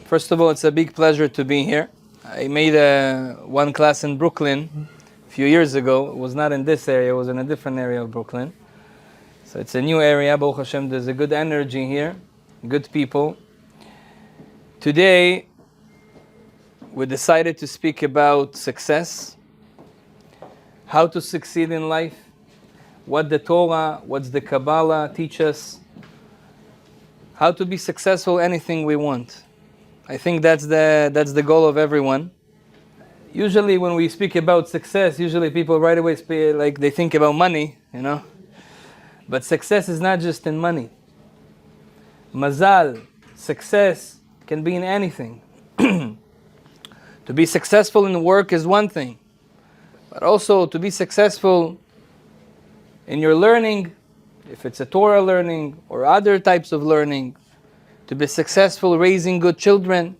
First of all, it's a big pleasure to be here. I made one class in Brooklyn a few years ago. It was not in this area, it was in a different area of Brooklyn. So it's a new area, Baruch Hashem, there's a good energy here, good people. Today, we decided to speak about success, how to succeed in life, what the Torah, what's the Cabala teach us, how to be successful anything we want. I think that's the goal of everyone. Usually when we speak about success, usually people right away they think about money, you know. But success is not just in money. Mazal, success can be in anything. To be successful in work is one thing, but also to be successful in your learning, if it's a Torah learning or other types of learning, to be successful raising good children,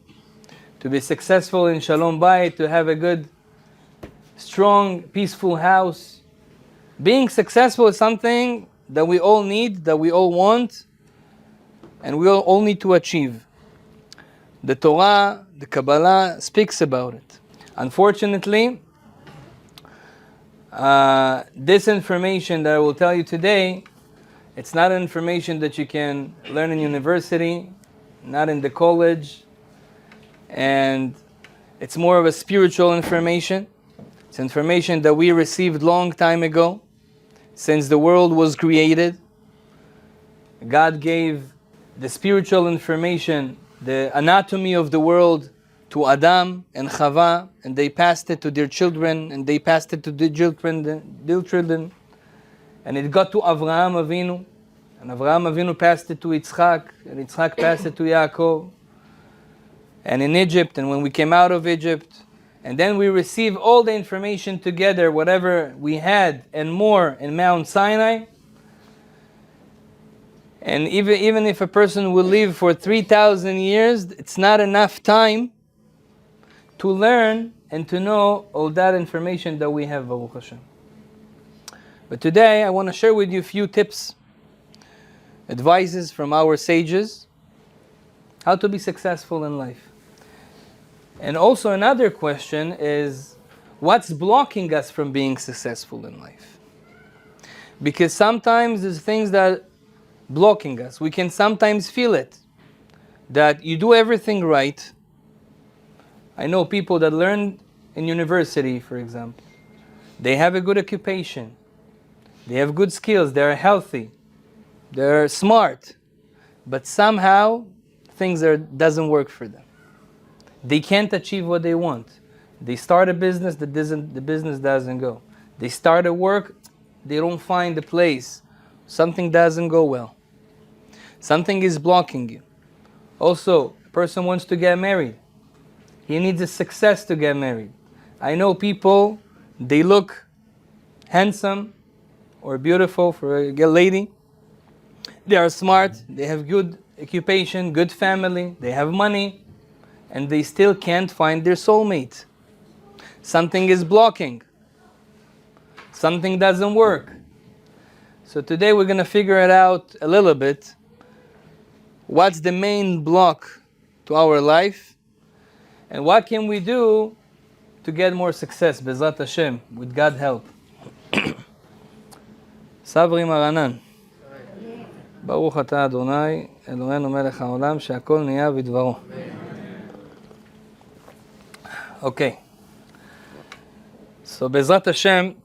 to be successful in Shalom Bayit, to have a good, strong, peaceful house. Being successful is something that we all need, that we all want, and we all need to achieve. The Torah, the Kabbalah speaks about it. Unfortunately, this information that I will tell you today, it's not information that you can learn in university, not in the college, and it's more of a spiritual information. It's information that we received long time ago, since the world was created. God gave the spiritual information, the anatomy of the world, to Adam and Chava, and they passed it to their children, and they passed it to their children, and it got to Avraham Avinu, and Avraham Avinu passed it to Yitzchak, and Yitzchak passed it to Yaakov, and in Egypt, and when we came out of Egypt, and then we receive all the information together, whatever we had and more in Mount Sinai. And even if a person will live for 3,000 years, it's not enough time to learn and to know all that information that we have, Baruch Hashem. But today I want to share with you a few tips, advices from our sages, how to be successful in life. And also another question is, what's blocking us from being successful in life? Because sometimes there's things that blocking us. We can sometimes feel it, that you do everything right. I know people that learn in university, for example. They have a good occupation. They have good skills. They're healthy. They're smart. But somehow things doesn't work for them. They can't achieve what they want. They start a business, the business doesn't go. They start a work, they don't find a place. Something doesn't go well. Something is blocking you. Also, a person wants to get married. He needs a success to get married. I know people, they look handsome or beautiful for a lady. They are smart, they have good occupation, good family, they have money, and they still can't find their soulmate. Something is blocking. Something doesn't work. So today we're going to figure it out a little bit. What's the main block to our life? And what can we do to get more success, Bezrat Hashem, with God's help? Sabri Maranan. Baruch atah Adonai, Eloheinu melech haolam, she'akol niya bidvaro. Okay. So Bezrat Hashem,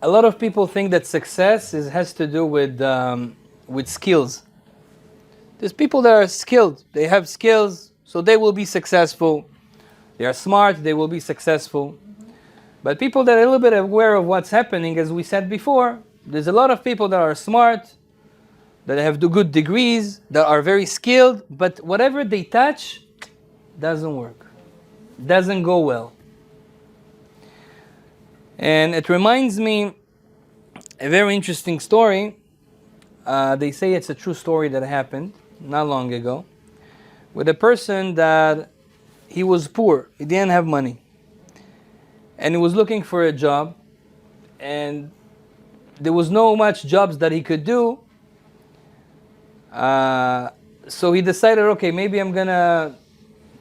a lot of people think that success has to do with skills. There's people that are skilled. They have skills, so they will be successful. They are smart, they will be successful. But people that are a little bit aware of what's happening, as we said before, there's a lot of people that are smart, that have good degrees, that are very skilled, but whatever they touch doesn't work, doesn't go well. And it reminds me a very interesting story. They say it's a true story that happened not long ago, with a person that he was poor, he didn't have money, and he was looking for a job, and there was no much jobs that he could do. So he decided, okay, maybe I'm gonna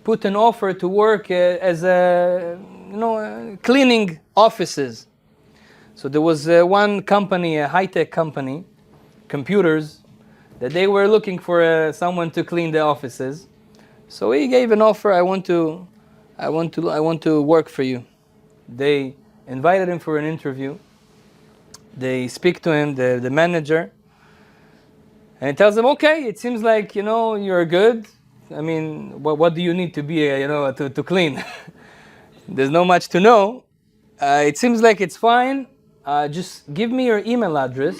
put an offer to work as cleaning offices. So there was one company, a high-tech company, computers, that they were looking for someone to clean the offices. So he gave an offer. I want to work for you. They invited him for an interview. They speak to him, the manager, and he tells them, okay, it seems like, you're good. I mean, what do you need to be, to clean? There's no much to know. It seems like it's fine. Just give me your email address,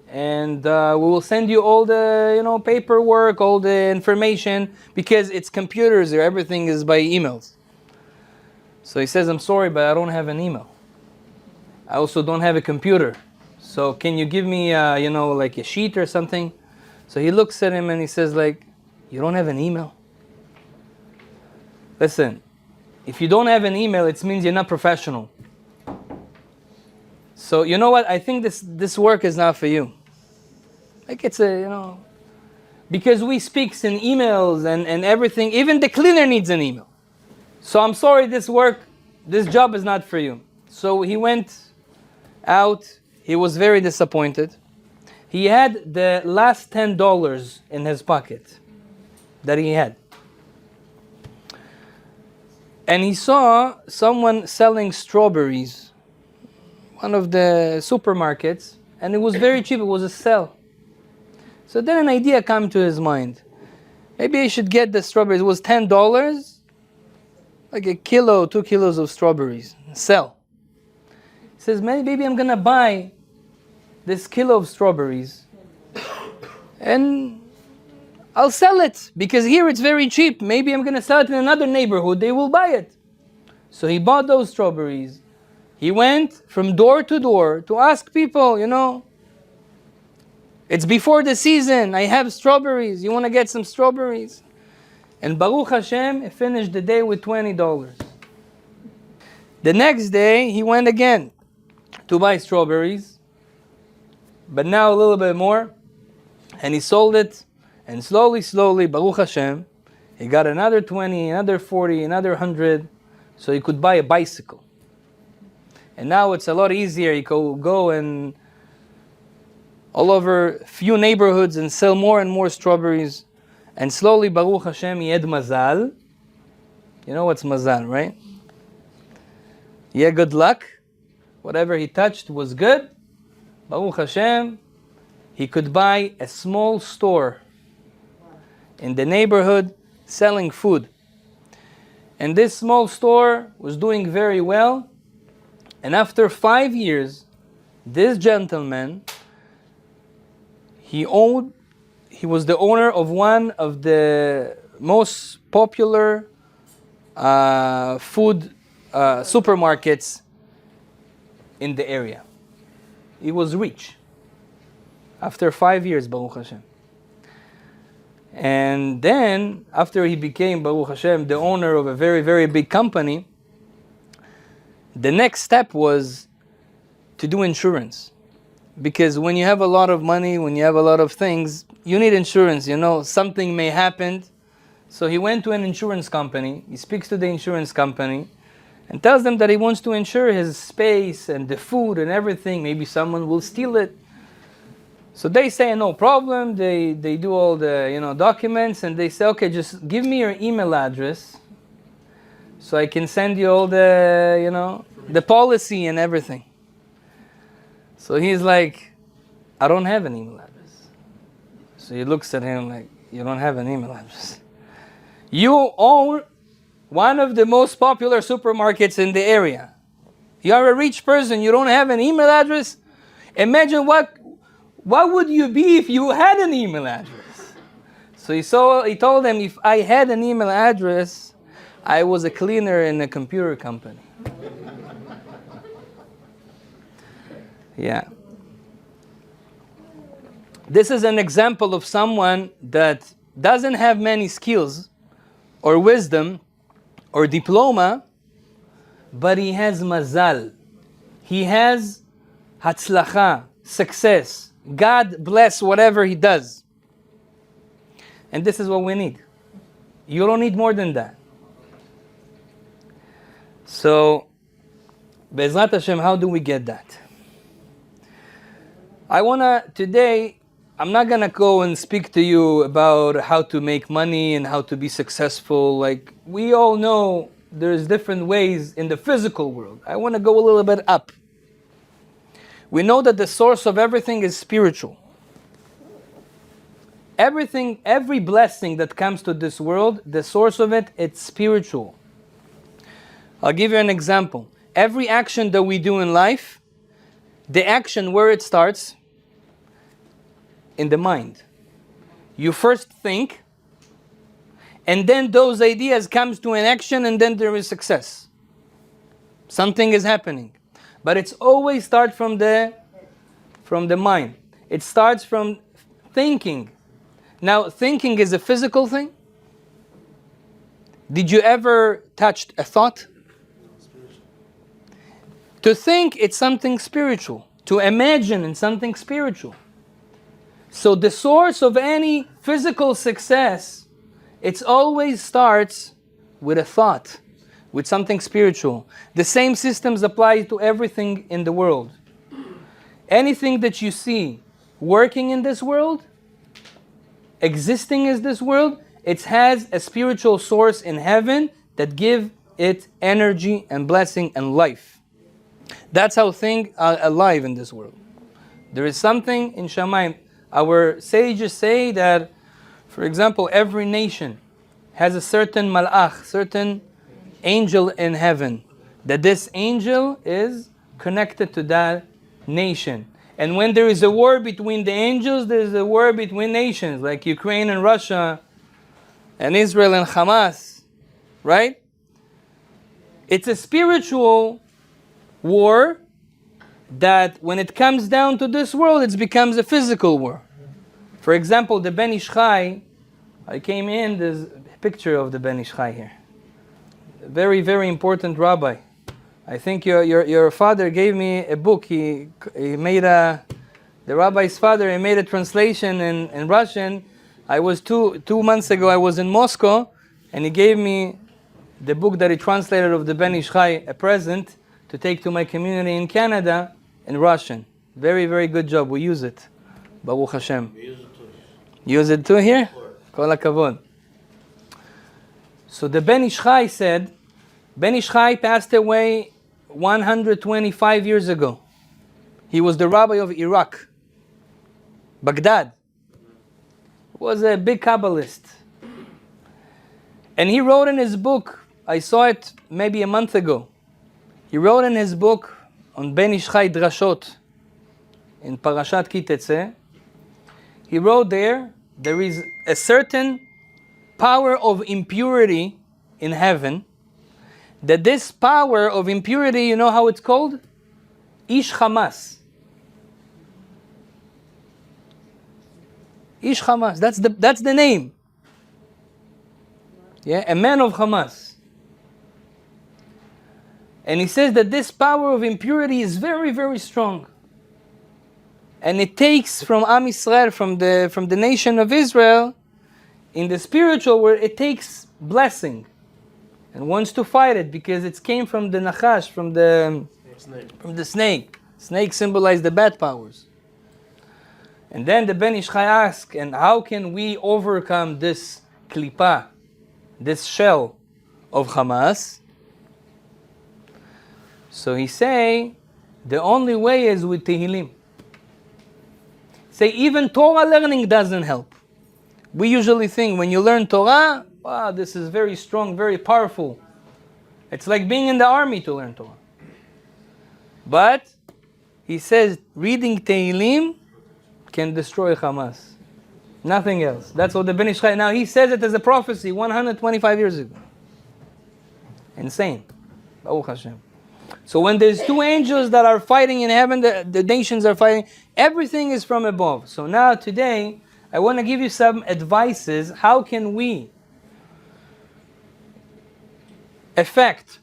and we will send you all the, paperwork, all the information, because it's computers here. Everything is by emails. So he says, I'm sorry, but I don't have an email. I also don't have a computer. So can you give me, like a sheet or something? So he looks at him and he says, you don't have an email? Listen, if you don't have an email, it means you're not professional. So you know what? I think this work is not for you. It's because we speak in emails and everything. Even the cleaner needs an email. So I'm sorry, this job is not for you. So he went out. He was very disappointed. He had the last $10 in his pocket that he had. And he saw someone selling strawberries, one of the supermarkets, and it was very cheap. It was a sale. So then an idea came to his mind. Maybe I should get the strawberries. It was $10, like 2 kilos of strawberries, sell. He says, maybe I'm going to buy this kilo of strawberries and I'll sell it, because here it's very cheap. Maybe I'm going to sell it in another neighborhood. They will buy it. So he bought those strawberries. He went from door to door to ask people, it's before the season. I have strawberries. You want to get some strawberries? And Baruch Hashem, he finished the day with $20. The next day, he went again to buy strawberries, but now a little bit more, and he sold it, and slowly, Baruch Hashem, he got another 20, another 40, another 100, so he could buy a bicycle. And now it's a lot easier. He could go and all over few neighborhoods and sell more and more strawberries. And slowly, Baruch Hashem, he had mazal. You know what's mazal, right? He had good luck. Whatever he touched was good. Baruch Hashem, he could buy a small store in the neighborhood selling food. And this small store was doing very well. And after 5 years, this gentleman, he was the owner of one of the most popular food supermarkets in the area. He was rich after 5 years, Baruch Hashem. And then, after he became, Baruch Hashem, the owner of a very, very big company, the next step was to do insurance. Because when you have a lot of money, when you have a lot of things, you need insurance, something may happen. So he went to an insurance company, he speaks to the insurance company, and tells them that he wants to insure his space and the food and everything. Maybe someone will steal it. So they say, no problem. They do all the documents, and they say, okay, just give me your email address so I can send you all the, the policy and everything. So he's like, I don't have an email address. So he looks at him like, you don't have an email address? You own one of the most popular supermarkets in the area. You are a rich person, you don't have an email address? Imagine what would you be if you had an email address? So he told them, if I had an email address, I was a cleaner in a computer company. Yeah. This is an example of someone that doesn't have many skills or wisdom or diploma, but he has mazal. He has hatzlacha, success. God bless whatever he does. And this is what we need. You don't need more than that. So, Be'ezrat Hashem, how do we get that? Today, I'm not gonna go and speak to you about how to make money and how to be successful. Like, we all know there's different ways in the physical world. I wanna go a little bit up. We know that the source of everything is spiritual. Everything, every blessing that comes to this world, the source of it, it's spiritual. I'll give you an example. Every action that we do in life, the action where it starts, in the mind. You first think, and then those ideas comes to an action, and then there is success. Something is happening. But it's always start from the mind. It starts from thinking. Now, thinking is a physical thing. Did you ever touch a thought? To think, it's something spiritual. To imagine, it's something spiritual. So the source of any physical success, it always starts with a thought, with something spiritual. The same systems apply to everything in the world. Anything that you see working in this world, existing in this world, it has a spiritual source in heaven that give it energy and blessing and life. That's how things are alive in this world. There is something in Shamayim. Our sages say that, for example, every nation has a certain malach, certain angel in heaven. That this angel is connected to that nation. And when there is a war between the angels, there is a war between nations, like Ukraine and Russia, and Israel and Hamas, right? It's a spiritual war that when it comes down to this world, it becomes a physical war. For example, the Ben Ish Chai, I came in, there's a picture of the Ben Ish Chai here. A very, very important rabbi. I think your father gave me a book. He made the rabbi's father, he made a translation in Russian. I was 2 months ago, I was in Moscow, and he gave me the book that he translated of the Ben Ish Chai, a present to take to my community in Canada in Russian. Very, very good job. We use it. Baruch Hashem. Use it too here? Kol hakavod. So the Ben Ish Chai said, Ben Ish Chai passed away 125 years ago. He was the rabbi of Iraq, Baghdad. He was a big Kabbalist. And he wrote in his book, I saw it maybe a month ago, he wrote in his book on Ben Ish Chai Drashot, in Parashat Kitetse, he wrote there is a certain power of impurity in heaven, that this power of impurity, you know how it's called? Ish Hamas. Ish Hamas, that's the name. Yeah, a man of Hamas. And he says that this power of impurity is very, very strong. And it takes from Am Yisrael, from the nation of Israel, in the spiritual world, it takes blessing. And wants to fight it because it came from the Nachash, from the snake. Snake symbolized the bad powers. And then the Ben Ish Chai asked, and how can we overcome this kipa, this shell of Hamas? So he say, the only way is with Tehillim. Say even Torah learning doesn't help. We usually think when you learn Torah, wow, this is very strong, very powerful. It's like being in the army to learn Torah. But he says reading Tehillim can destroy Hamas. Nothing else. That's what the Ben Ish Chai, now he says it as a prophecy 125 years ago. Insane. Baruch Hashem. So when there's 2 angels that are fighting in heaven, the nations are fighting, everything is from above. So now today, I want to give you some advices. How can we affect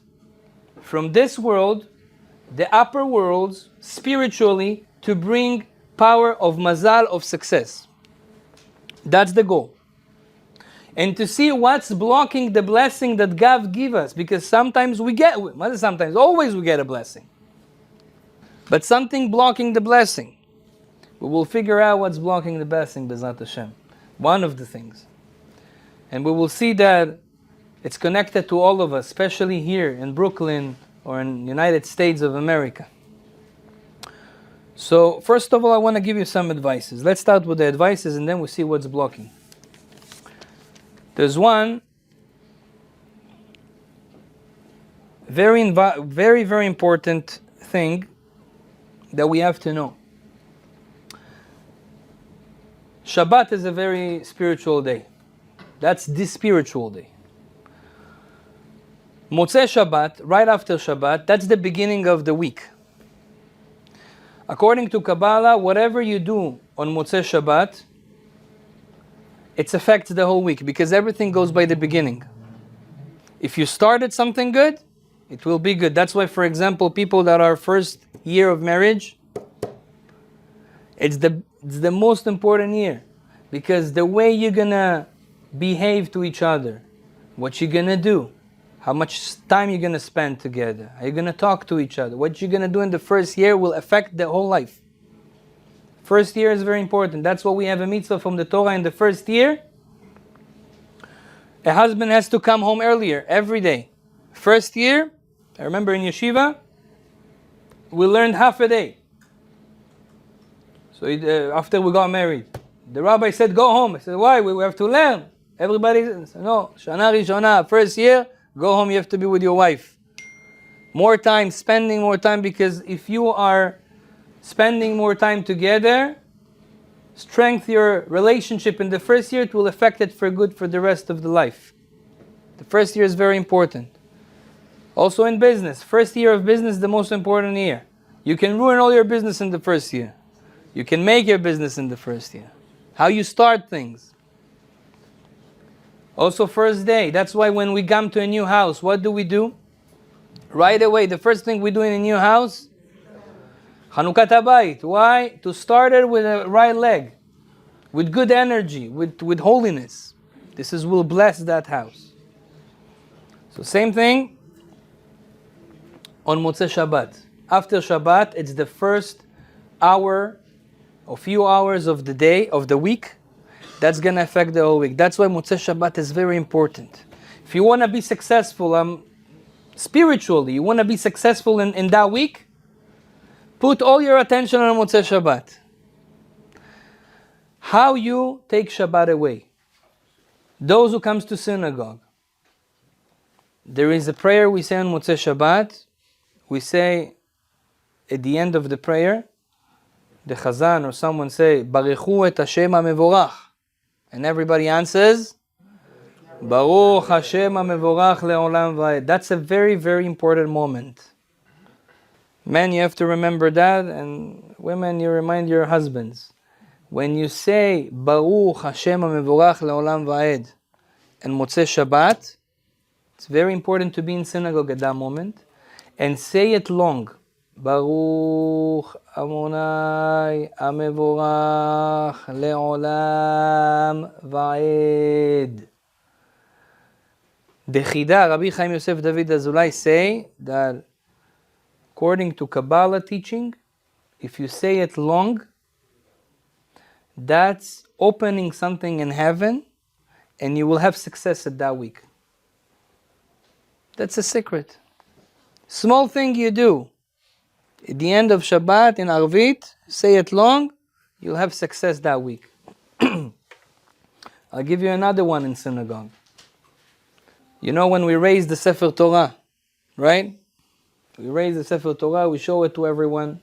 from this world, the upper worlds, spiritually, to bring power of mazal, of success? That's the goal. and to see what's blocking the blessing that God give us. Because sometimes always we get a blessing. But something blocking the blessing. We will figure out what's blocking the blessing, B'ezrat Hashem. One of the things. And we will see that it's connected to all of us, especially here in Brooklyn or in the United States of America. So, first of all, I want to give you some advices. Let's start with the advices and then we'll see what's blocking. There's one very, very important thing that we have to know. Shabbat is a very spiritual day. That's the spiritual day. Motzei Shabbat, right after Shabbat, that's the beginning of the week. According to Cabala, whatever you do on Motzei Shabbat, it affects the whole week because everything goes by the beginning. If you started something good, it will be good. That's why, for example, people that are first year of marriage, it's the most important year because the way you're gonna behave to each other, what you're gonna do, how much time you're gonna spend together, how you're gonna talk to each other, what you're gonna do in the first year will affect the whole life. First year is very important. That's why we have a mitzvah from the Torah in the first year. A husband has to come home earlier every day. First year, I remember in yeshiva, we learned half a day. So after we got married, the rabbi said, go home. I said, why? We have to learn. Everybody said, no, Shana Rishona, first year, go home, you have to be with your wife. More time, spending more time, because if you are spending more time together, strengthen your relationship in the first year, it will affect it for good for the rest of the life. The first year is very important. Also in business, first year of business is the most important year. You can ruin all your business in the first year. You can make your business in the first year. How you start things. Also first day, that's why when we come to a new house, what do? Right away, the first thing we do in a new house, Chanukat HaBayit. Why? To start it with a right leg, with good energy, with holiness. This will bless that house. So same thing on Motzei Shabbat. After Shabbat, it's the first hour or few hours of the day, of the week, that's going to affect the whole week. That's why Motzei Shabbat is very important. If you want to be successful spiritually, you want to be successful in that week, put all your attention on Motzei Shabbat. How you take Shabbat away. Those who comes to synagogue, there is a prayer we say on Motzei Shabbat. We say at the end of the prayer, the Chazan or someone say, Baruchu et Hashem HaMevorach. And everybody answers, Baruch Hashem HaMevorach le'olam va'ed. That's a very, very important moment. Men, you have to remember that, and women, you remind your husbands. When you say, Baruch Hashem HaMevorach le'olam va'ed, and Motzei Shabbat, it's very important to be in synagogue at that moment, and say it long. Baruch Amonai HaMevorach le'olam va'ed. The Chida, Rabbi Chaim Yosef David Azulai say that according to Cabala teaching, if you say it long, that's opening something in heaven and you will have success at that week. That's a secret. Small thing you do. At the end of Shabbat in Arvit, say it long, you'll have success that week. I'll give you another one in synagogue. You know when we raise the Sefer Torah, right? We raise the Sefer Torah, we show it to everyone.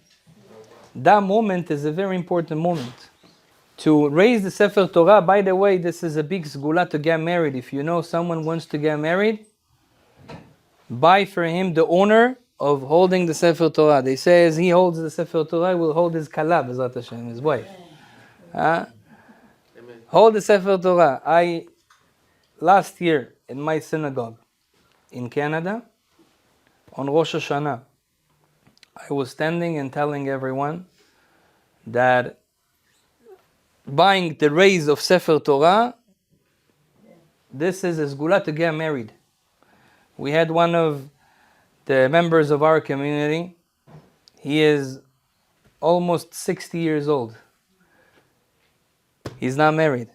That moment is a very important moment. To raise the Sefer Torah, by the way, this is a big sgula to get married. If you know someone wants to get married, buy for him the honor of holding the Sefer Torah. They say as he holds the Sefer Torah, he will hold his kala, B'ezrat Hashem, his wife. Hold the Sefer Torah. Last year in my synagogue in Canada, on Rosh Hashanah, I was standing and telling everyone that buying the raise of Sefer Torah this is a sgula to get married. We had one of the members of our community. He is almost 60 years old. He's not married.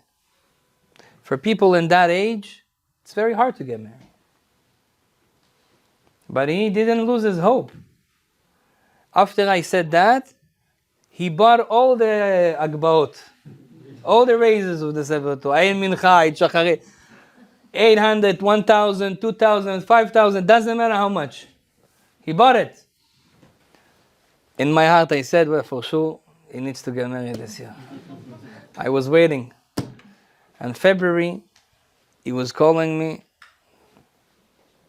For people in that age, it's very hard to get married. But he didn't lose his hope. After I said that, he bought all the agbaot, all the raises of the seph, Ayin Mincha, Shacharit, 800, 1,000, 2,000, 5,000, doesn't matter how much. He bought it. In my heart I said, well, for sure, he needs to get married this year. I was waiting. In February, he was calling me,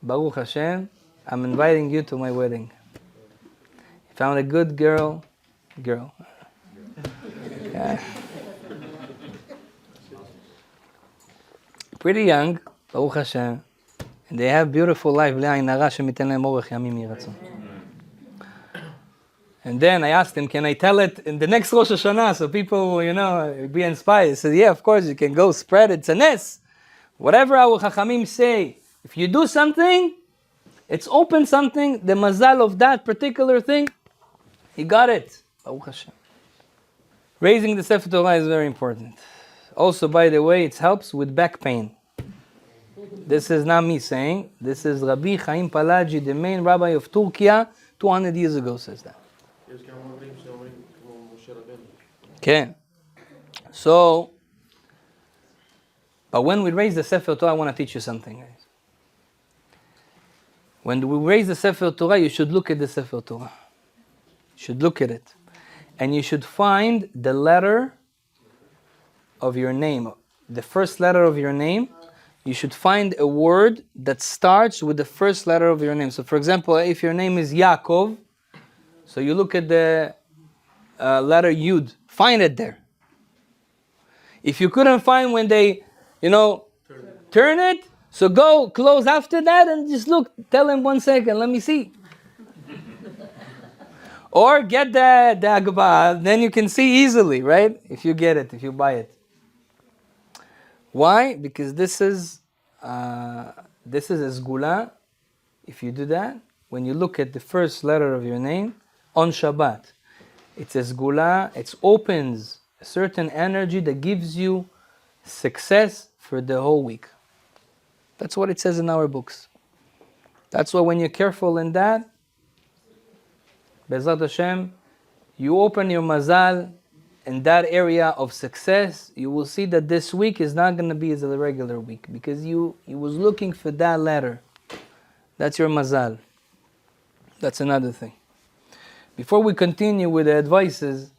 Baruch Hashem, I'm inviting you to my wedding. He found a good girl. Yeah. Pretty young, Baruch Hashem, and they have beautiful life. And then I asked him, can I tell it in the next Rosh Hashanah so people, be inspired? He said, yeah, of course, you can go spread it. It's a nes. Whatever our Chachamim say, if you do something, it's open something, the mazal of that particular thing, he got it. Baruch Hashem. Raising the Sefer Torah is very important. Also, by the way, it helps with back pain. This is not me saying, this is Rabbi Chaim Palaji, the main rabbi of Turkey, 200 years ago says that. Okay. So, but when we raise the Sefer Torah, I want to teach you something, guys. When we raise the Sefer Torah, you should look at the Sefer Torah. You should look at it. And you should find the letter of your name. The first letter of your name. You should find a word that starts with the first letter of your name. So for example, if your name is Yakov, so you look at the letter Yud. Find it there. If you couldn't find when they, turn it, so go close after that and just look. Tell him 1 second, let me see. Or get the Cabala, then you can see easily, right? If you get it, if you buy it. Why? Because this is a sgula. If you do that, when you look at the first letter of your name on Shabbat, it's a sgula. It opens a certain energy that gives you success for the whole week. That's what it says in our books. That's why when you're careful in that, Bezrat Hashem, you open your mazal in that area of success, you will see that this week is not going to be as a regular week because you was looking for that letter. That's your mazal. That's another thing. Before we continue with the advices,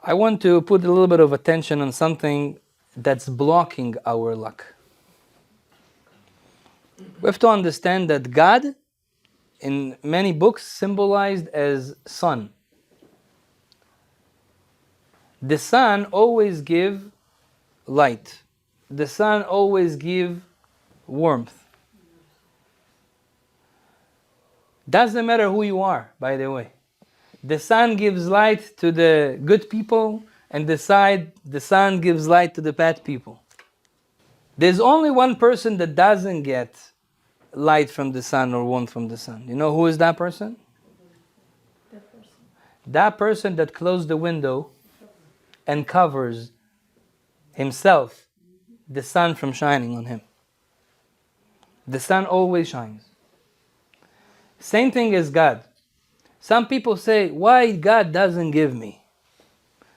I want to put a little bit of attention on something that's blocking our luck. We have to understand that God, in many books, symbolized as sun. The sun always gives light. The sun always gives warmth. Doesn't matter who you are, by the way. The sun gives light to the good people, and the sun gives light to the bad people. There's only one person that doesn't get light from the sun or warmth from the sun. You know who is that person? That person that closed the window and covers himself, the sun from shining on him. The sun always shines. Same thing as God. Some people say, why God doesn't give me?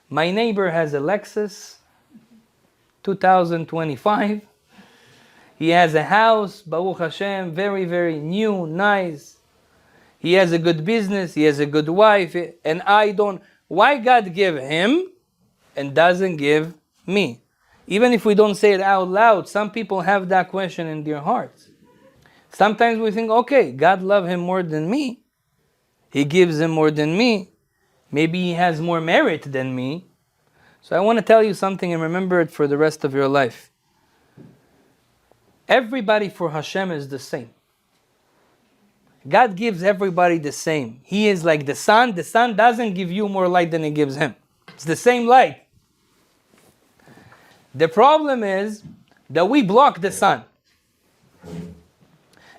My neighbor has a Lexus 2025. He has a house, Baruch Hashem, very, very new, nice. He has a good business, he has a good wife, and I don't. Why God give him and doesn't give me? Even if we don't say it out loud, some people have that question in their hearts. Sometimes we think, okay, God loves him more than me. He gives him more than me. Maybe he has more merit than me. So I want to tell you something and remember it for the rest of your life. Everybody for Hashem is the same. God gives everybody the same. He is like the sun. The sun doesn't give you more light than he gives him. It's the same light. The problem is that we block the sun.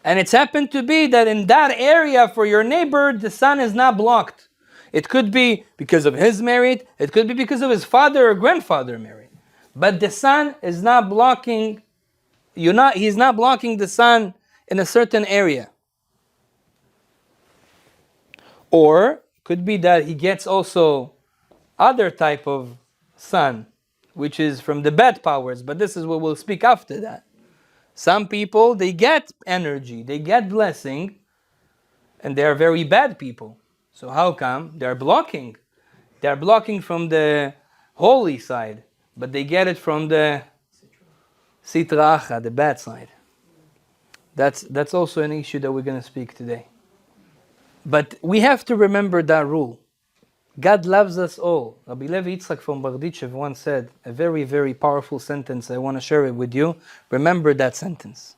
And it's happened to be that in that area for your neighbor, the sun is not blocked. It could be because of his merit, it could be because of his father or grandfather merit. But the sun is not blocking, he's not blocking the sun in a certain area. Or could be that he gets also other type of sun, which is from the bad powers, but this is what we'll speak after that. Some people, they get energy, they get blessing, and they are very bad people. So how come? They're blocking. They're blocking from the holy side, but they get it from the sitra achra, the bad side. That's also an issue that we're going to speak today. But we have to remember that rule. God loves us all. Rabbi Levi Yitzchak from Berditchev once said a very, very powerful sentence. I want to share it with you. Remember that sentence.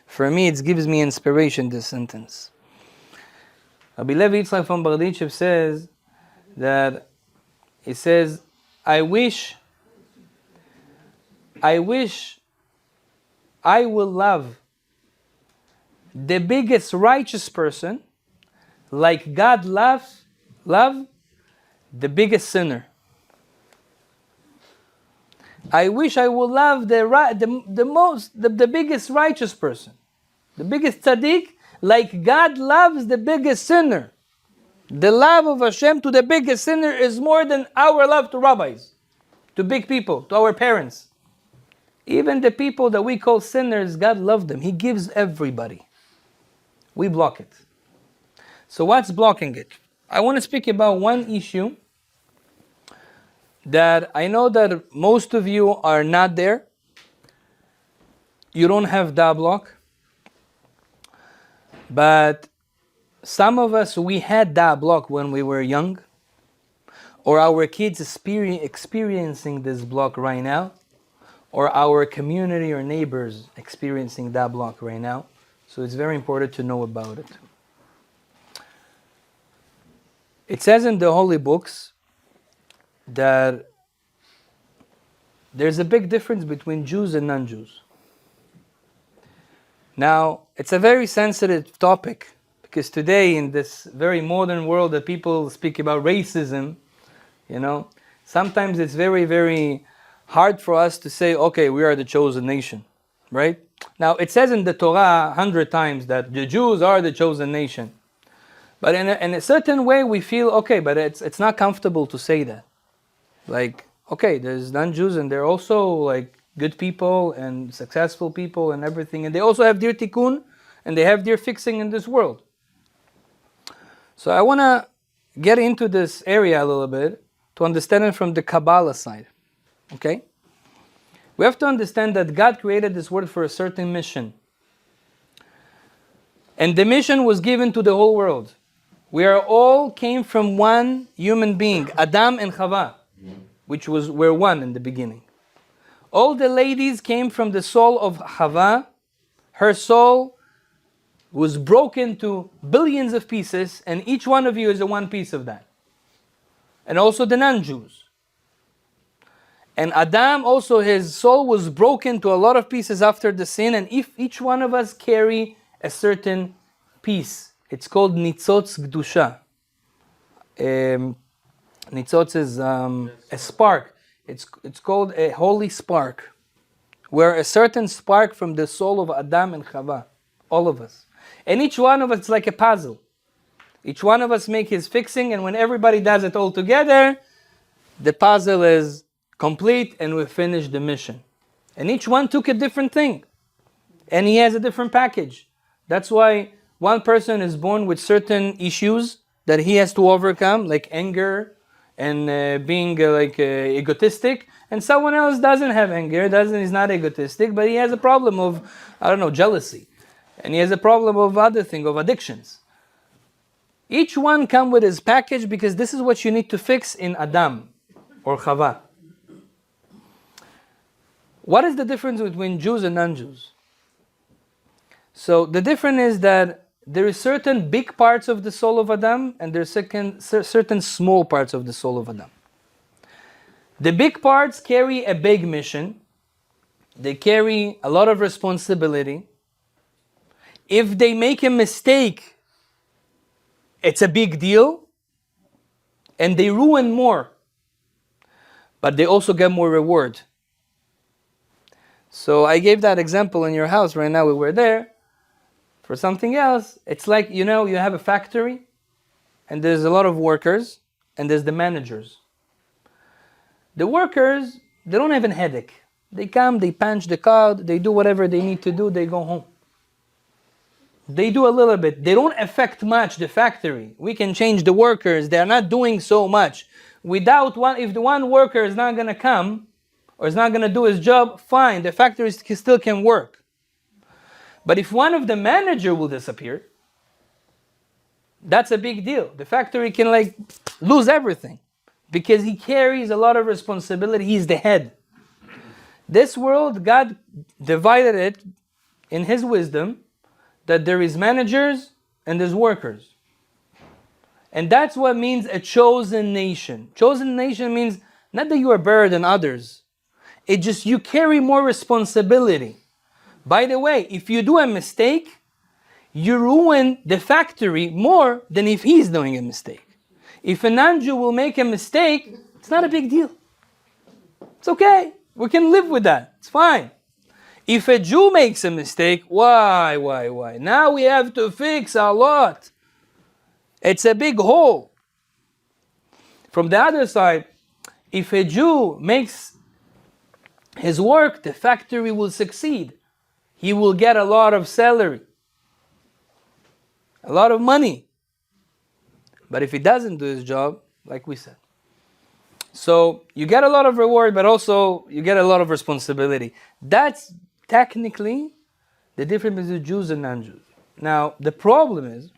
For me, it gives me inspiration, this sentence. Rabbi Levi Yitzchak from Berditchev says that, he says, I wish I will love the biggest righteous person like God love the biggest sinner. I wish I would love the biggest righteous person, the biggest tzaddik, like God loves the biggest sinner. The love of Hashem to the biggest sinner is more than our love to rabbis, to big people, to our parents. Even the people that we call sinners, God loves them. He gives everybody. We block it. So what's blocking it? I want to speak about one issue that I know that most of you are not there. You don't have that block. But some of us, we had that block when we were young. Or our kids experiencing this block right now. Or our community or neighbors experiencing that block right now. So it's very important to know about it. It says in the holy books that there's a big difference between Jews and non-Jews. Now, it's a very sensitive topic because today in this very modern world that people speak about racism, sometimes it's very, very hard for us to say, okay, we are the chosen nation, right? Now, it says in the Torah 100 times that the Jews are the chosen nation. But in a certain way, we feel, okay, but it's not comfortable to say that. Like, okay, there's non-Jews and they're also like good people and successful people and everything. And they also have their tikkun and they have their fixing in this world. So I want to get into this area a little bit to understand it from the Cabala side. Okay? We have to understand that God created this world for a certain mission. And the mission was given to the whole world. We are all came from one human being, Adam and Chava, which were one in the beginning. All the ladies came from the soul of Chava. Her soul was broken to billions of pieces, and each one of you is a one piece of that. And also the non-Jews. And Adam also, his soul was broken to a lot of pieces after the sin, and if each one of us carry a certain piece. It's called nitzotz gdusha. Nitzotz is a spark. It's called a holy spark, where a certain spark from the soul of Adam and Chava, all of us. And each one of us is like a puzzle. Each one of us make his fixing, and when everybody does it all together, the puzzle is complete and we finish the mission. And each one took a different thing. And he has a different package. That's why one person is born with certain issues that he has to overcome, like anger and being egotistic, and someone else doesn't have anger, is not egotistic, but he has a problem of, jealousy, and he has a problem of other things, of addictions. Each one come with his package because this is what you need to fix in Adam or Chava. What is the difference between Jews and non-Jews? So the difference is that there is certain big parts of the soul of Adam and there are certain small parts of the soul of Adam. The big parts carry a big mission They carry a lot of responsibility. If they make a mistake, it's a big deal, and they ruin more, but they also get more reward. So I gave that example in your house right now. We were there for something else. It's like, you have a factory, and there's a lot of workers, and there's the managers. The workers, they don't have a headache. They come, they punch the card, they do whatever they need to do, they go home. They do a little bit. They don't affect much the factory. We can change the workers. They're not doing so much. If the one worker is not going to come or is not going to do his job, fine, the factory still can work. But if one of the manager will disappear, that's a big deal. The factory can lose everything because he carries a lot of responsibility. He's the head. This world, God divided it in His wisdom that there is managers and there's workers. And that's what means a chosen nation. Chosen nation means not that you are better than others. It's just you carry more responsibility. By the way, if you do a mistake, you ruin the factory more than if he's doing a mistake. If a non-Jew will make a mistake, it's not a big deal. It's okay. We can live with that. It's fine. If a Jew makes a mistake, why? Now we have to fix a lot. It's a big hole. From the other side, if a Jew makes his work, the factory will succeed. He will get a lot of salary, a lot of money. But if he doesn't do his job, like we said. So you get a lot of reward, but also you get a lot of responsibility. That's technically the difference between Jews and non-Jews. Now, the problem is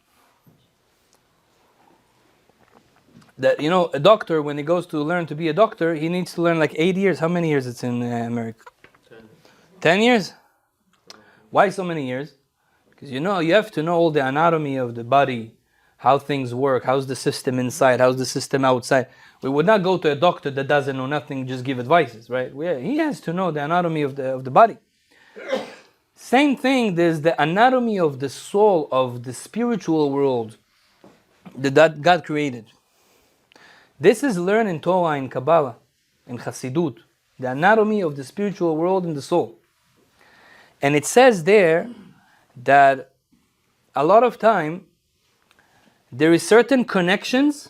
that, a doctor, when he goes to learn to be a doctor, he needs to learn 8 years. How many years it's in America? 10 years? Why so many years? Because you have to know all the anatomy of the body, how things work, how's the system inside, how's the system outside. We would not go to a doctor that doesn't know nothing, just give advices, right? He has to know the anatomy of the body. Same thing, there's the anatomy of the soul, of the spiritual world that God created. This is learned in Torah, in Cabala, in Chassidut, the anatomy of the spiritual world and the soul. And it says there that a lot of time there is certain connections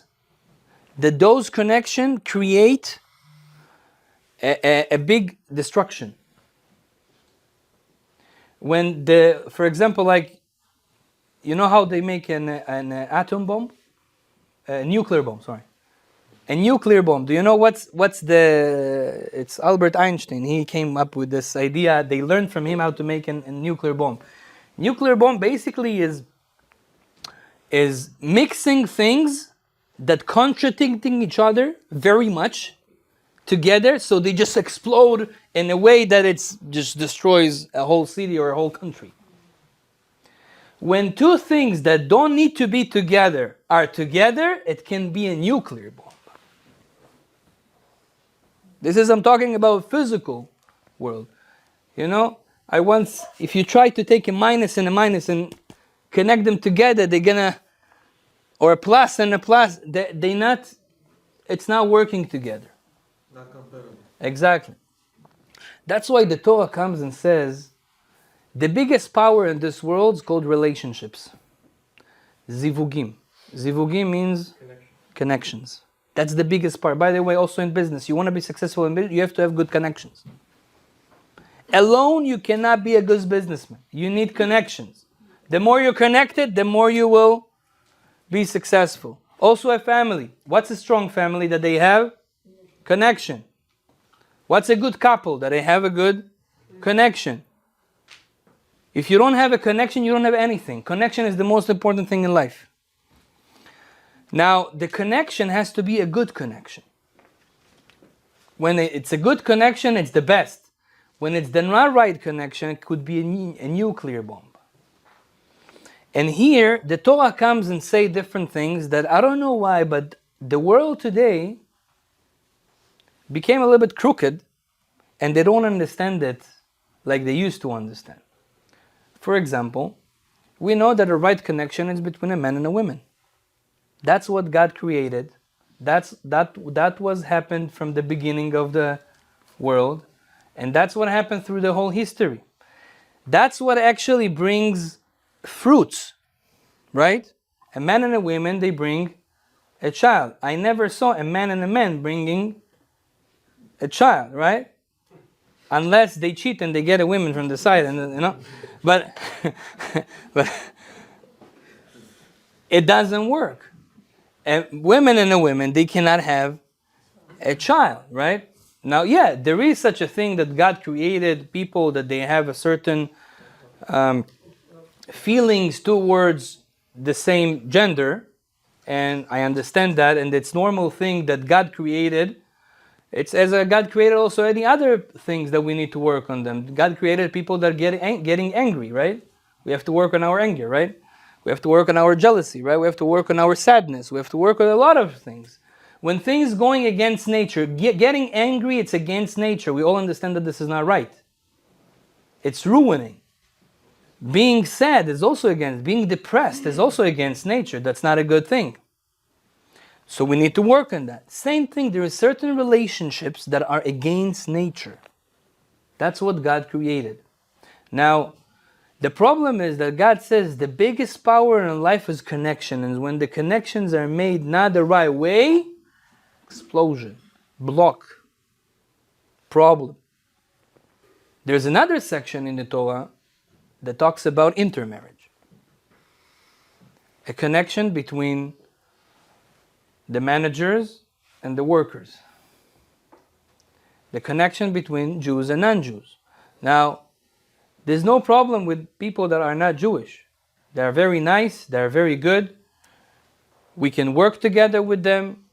that those connections create a big destruction. When for example, how they make an atom bomb? A nuclear bomb, sorry. A nuclear bomb. Do you know it's Albert Einstein. He came up with this idea. They learned from him how to make a nuclear bomb. Nuclear bomb basically is mixing things that contradicting each other very much together, so they just explode in a way that it just destroys a whole city or a whole country. When two things that don't need to be together are together, it can be a nuclear bomb. I'm talking about physical world. If you try to take a minus and connect them together, or a plus and a plus, it's not working together. Not compatible. Exactly. That's why the Torah comes and says, the biggest power in this world is called relationships. Zivugim. Zivugim means connections. That's the biggest part. By the way, also in business, you want to be successful in business, you have to have good connections. Alone, you cannot be a good businessman. You need connections. The more you're connected, the more you will be successful. Also a family. What's a strong family that they have? Connection. What's a good couple? That they have a good connection. If you don't have a connection, you don't have anything. Connection is the most important thing in life. Now, the connection has to be a good connection. When it's a good connection, it's the best. When it's the not right connection, it could be a nuclear bomb. And here, the Torah comes and say different things that I don't know why, but the world today became a little bit crooked, and they don't understand it like they used to understand. For example, we know that a right connection is between a man and a woman. That's what God created. That was happened from the beginning of the world, and that's what happened through the whole history. That's what actually brings fruits, right? A man and a woman, they bring a child. I never saw a man and a man bringing a child, right? Unless they cheat and they get a woman from the side, and but but it doesn't work. And women and a woman, they cannot have a child, right? Now, yeah, there is such a thing that God created people that they have a certain feelings towards the same gender, and I understand that, and it's normal thing that God created. It's as God created also any other things that we need to work on them. God created people that are getting angry, right? We have to work on our anger, right? We have to work on our jealousy, right? We have to work on our sadness. We have to work on a lot of things. When things going against nature, getting angry, it's against nature. We all understand that this is not right. It's ruining. Being sad is also against, being depressed is also against nature. That's not a good thing. So we need to work on that. Same thing, there are certain relationships that are against nature. That's what God created. Now, the problem is that God says the biggest power in life is connection. And when the connections are made not the right way, explosion, block, problem. There's another section in the Torah that talks about intermarriage. A connection between the managers and the workers. The connection between Jews and non-Jews. Now, there's no problem with people that are not Jewish. They are very nice, they are very good. We can work together with them.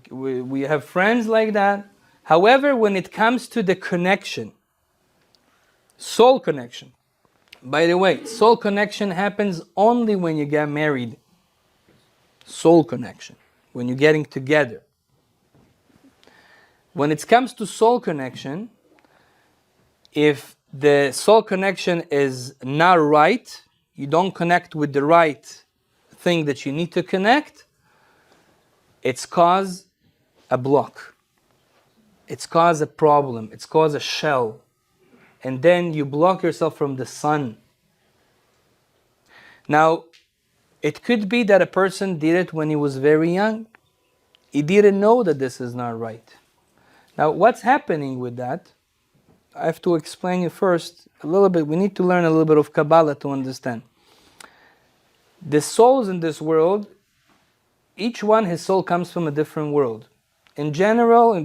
We have friends like that. However, when it comes to the connection, soul connection. By the way, soul connection happens only when you get married. Soul connection. When you're getting together. When it comes to soul connection, if the soul connection is not right, you don't connect with the right thing that you need to connect, it's cause a block. It's cause a problem. It's cause a shell. And then you block yourself from the sun. Now, it could be that a person did it when he was very young. He didn't know that this is not right. Now, what's happening with that? I have to explain it first a little bit. We need to learn a little bit of Cabala to understand. The souls in this world, each one, his soul comes from a different world. In general,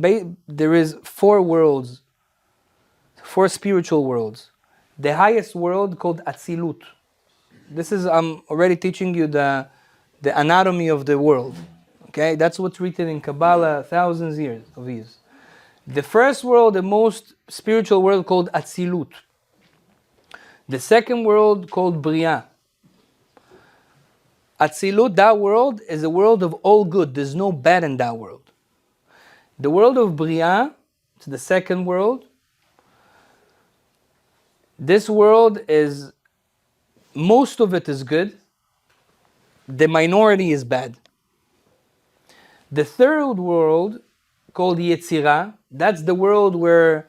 there is 4 worlds, 4 spiritual worlds. The highest world called Atzilut. This is, I'm already teaching you the anatomy of the world. Okay, that's what's written in Cabala, thousands of years. The first world, the most spiritual world called Atzilut. The second world called Bria. Atzilut, that world is a world of all good. There's no bad in that world. The world of Bria, it's the second world. This world is, most of it is good. The minority is bad. The third world, called Yetzirah, that's the world where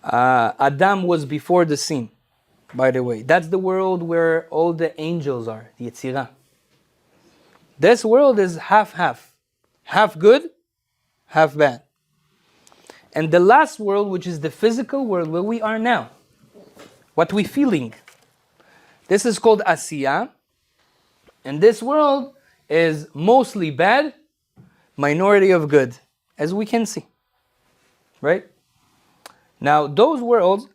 Adam was before the sin, by the way. That's the world where all the angels are, Yetzirah. This world is half-half. Half good, half bad. And the last world, which is the physical world where we are now, what we're feeling. This is called Asiya. And this world is mostly bad, minority of good, as we can see. Right? Now, those worlds,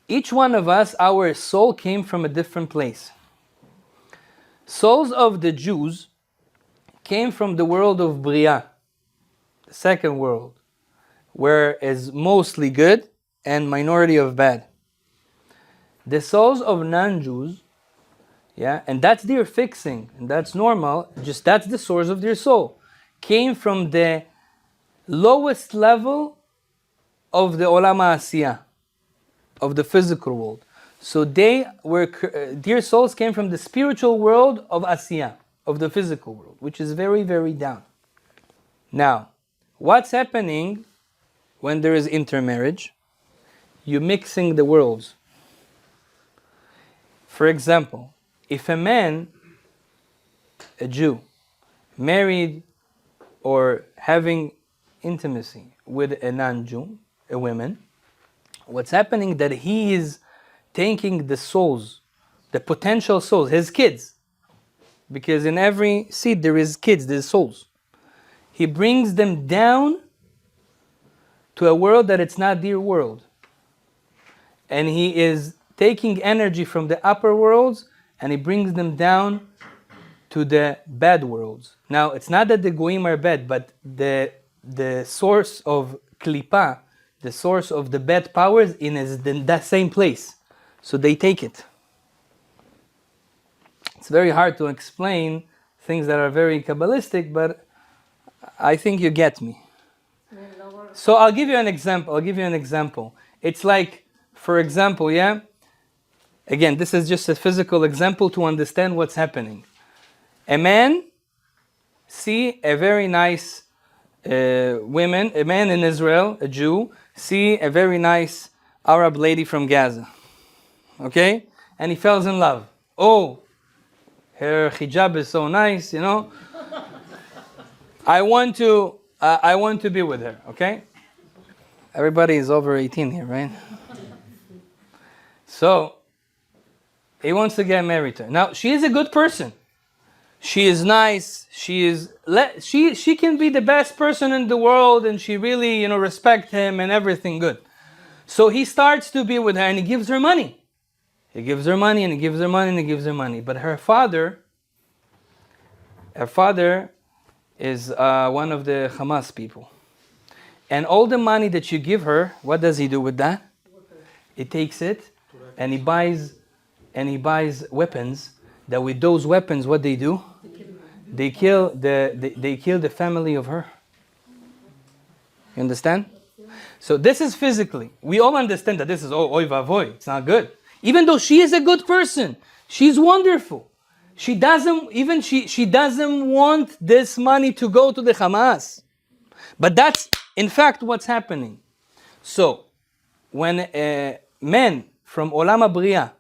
each one of us, our soul came from a different place. Souls of the Jews came from the world of Bria, the second world, where is mostly good and minority of bad. The souls of non-Jews, yeah, and that's their fixing, and that's normal, just that's the source of their soul, came from the lowest level of the Olam HaAsiyah, of the physical world. So they were, dear souls came from the spiritual world of Asiyah, of the physical world, which is very, very down. Now, what's happening when there is intermarriage? You're mixing the worlds. For example, if a man, a Jew, married or having intimacy with a non-Jew, a woman, what's happening that he is taking the souls, the potential souls, his kids, because in every seed there is kids, there's souls. He brings them down to a world that it's not their world. And he is taking energy from the upper worlds and he brings them down to the bad worlds. Now, it's not that the goyim are bad, but the source of kipa, the source of the bad powers, is in that same place. So they take it. It's very hard to explain things that are very Kabbalistic, but I think you get me. So I'll give you an example. It's like, for example, yeah? Again, this is just a physical example to understand what's happening. A man see a very nice a man in Israel, a Jew, see a very nice Arab lady from Gaza. Okay? And he falls in love. Oh, her hijab is so nice, you know. I want to be with her, okay? Everybody is over 18 here, right? So, he wants to get married to her. Now, she is a good person. She is nice. She can be the best person in the world, and she really, respect him and everything good. So he starts to be with her, and he gives her money. He gives her money, and he gives her money, and he gives her money. But her father is one of the Hamas people. And all the money that you give her, what does he do with that? He takes it, and he buys weapons. That with those weapons, what they do? They kill the family of her. You understand? So this is physically. We all understand that this is oy vavoy. It's not good. Even though she is a good person, she's wonderful. She doesn't want this money to go to the Hamas. But that's in fact what's happening. So when a man from Olam HaBriya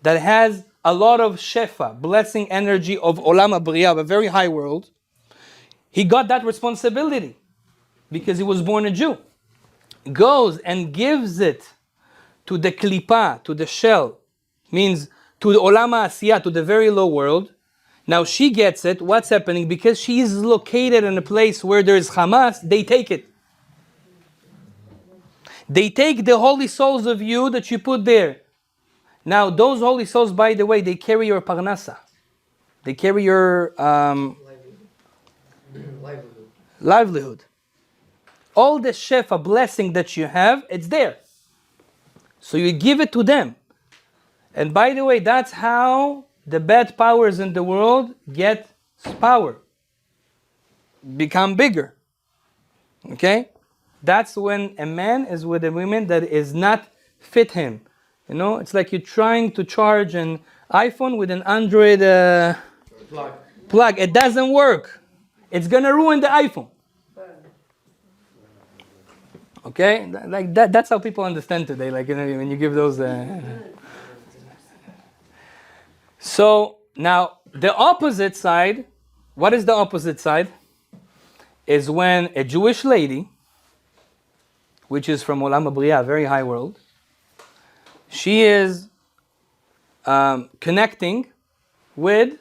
that has a lot of Shefa, blessing energy of Olam HaBriya, of a very high world, he got that responsibility because he was born a Jew. Goes and gives it to the klipa, to the shell, means to the Olam HaAsiyah, to the very low world. Now she gets it. What's happening? Because she is located in a place where there is Hamas, they take it. They take the holy souls of you that you put there. Now, those holy souls, by the way, they carry your parnasa. They carry your livelihood. All the Shefa blessing that you have, it's there. So you give it to them. And by the way, that's how the bad powers in the world get power. Become bigger. Okay? That's when a man is with a woman that is not fit him. It's like you're trying to charge an iPhone with an Android plug. It doesn't work. It's gonna ruin the iPhone. Okay, like that. That's how people understand today. Like when you give those. So now the opposite side. What is the opposite side? Is when a Jewish lady, which is from Olam HaBriya, very high world. She is connecting with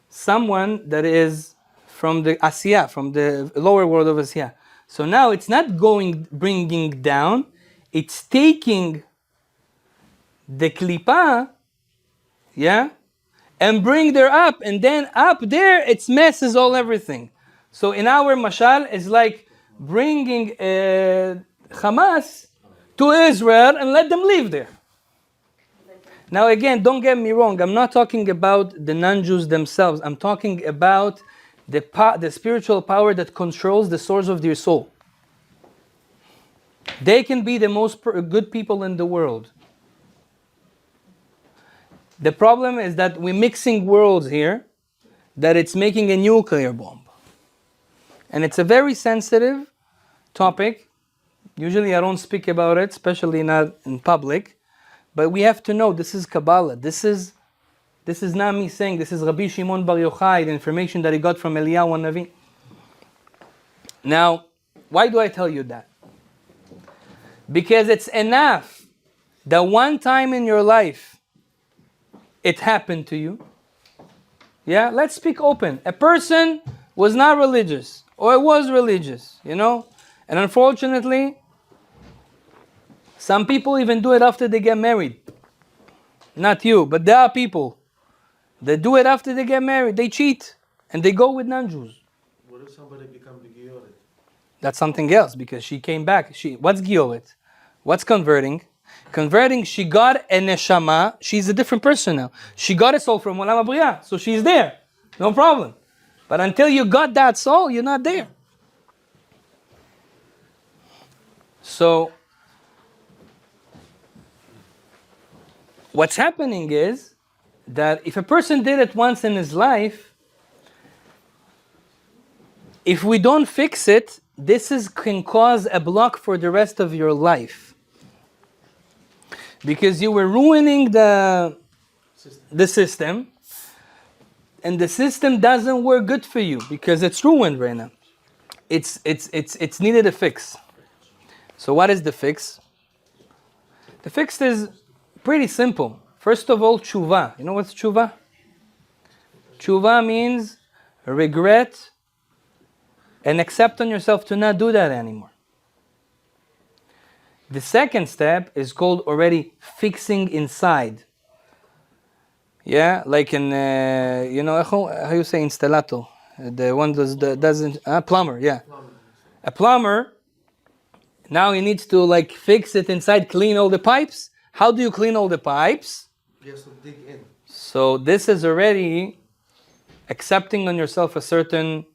someone that is from the Asiyah, from the lower world of Asiyah. So now it's not bringing down, it's taking the klipa, and bring her up, and then up there it messes everything. So in our mashal, it's like bringing Hamas to Israel and let them live there. Now again, don't get me wrong, I'm not talking about the non-Jews themselves, I'm talking about the spiritual power that controls the source of their soul. They can be the most good people in the world. The problem is that we're mixing worlds here, that it's making a nuclear bomb. And it's a very sensitive topic. Usually I don't speak about it, especially not in public. But we have to know this is Cabala. This is not me saying, this is Rabbi Shimon Bar Yochai, the information that he got from Eliyahu Navi. Now, why do I tell you that? Because it's enough that one time in your life it happened to you. Yeah, let's speak open. A person was not religious, or was religious, and unfortunately, some people even do it after they get married. Not you, but there are people that do it after they get married. They cheat, and they go with non-Jews. What if somebody becomes the Gioret? That's something else, because she came back. What's Gioret? What's converting? Converting, she got a neshama. She's a different person now. She got a soul from Olam HaBriah, so she's there. No problem. But until you got that soul, you're not there. So, what's happening is that if a person did it once in his life, if we don't fix it, can cause a block for the rest of your life. Because you were ruining the system, and the system doesn't work good for you because it's ruined right now. It's needed a fix. So what is the fix? The fix is pretty simple. First of all, tshuva. You know what's tshuva? Tshuva means regret and accept on yourself to not do that anymore. The second step is called already fixing inside. Yeah, like in, how you say installato? The one that doesn't, plumber, yeah. A plumber, now he needs to fix it inside, clean all the pipes. How do you clean all the pipes? He has to dig in. So this is already accepting on yourself a certain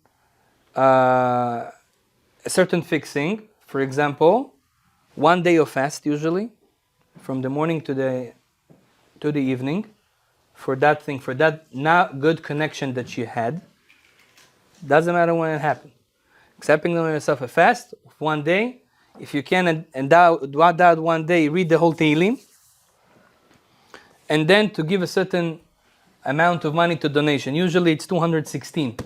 fixing. For example, 1 day of fast usually, from the morning to the evening, for that not good connection that you had. Doesn't matter when it happened. Accepting on yourself a fast of 1 day. If you can endow that 1 day, read the whole Tehillim. And then to give a certain amount of money to donation. Usually it's 216.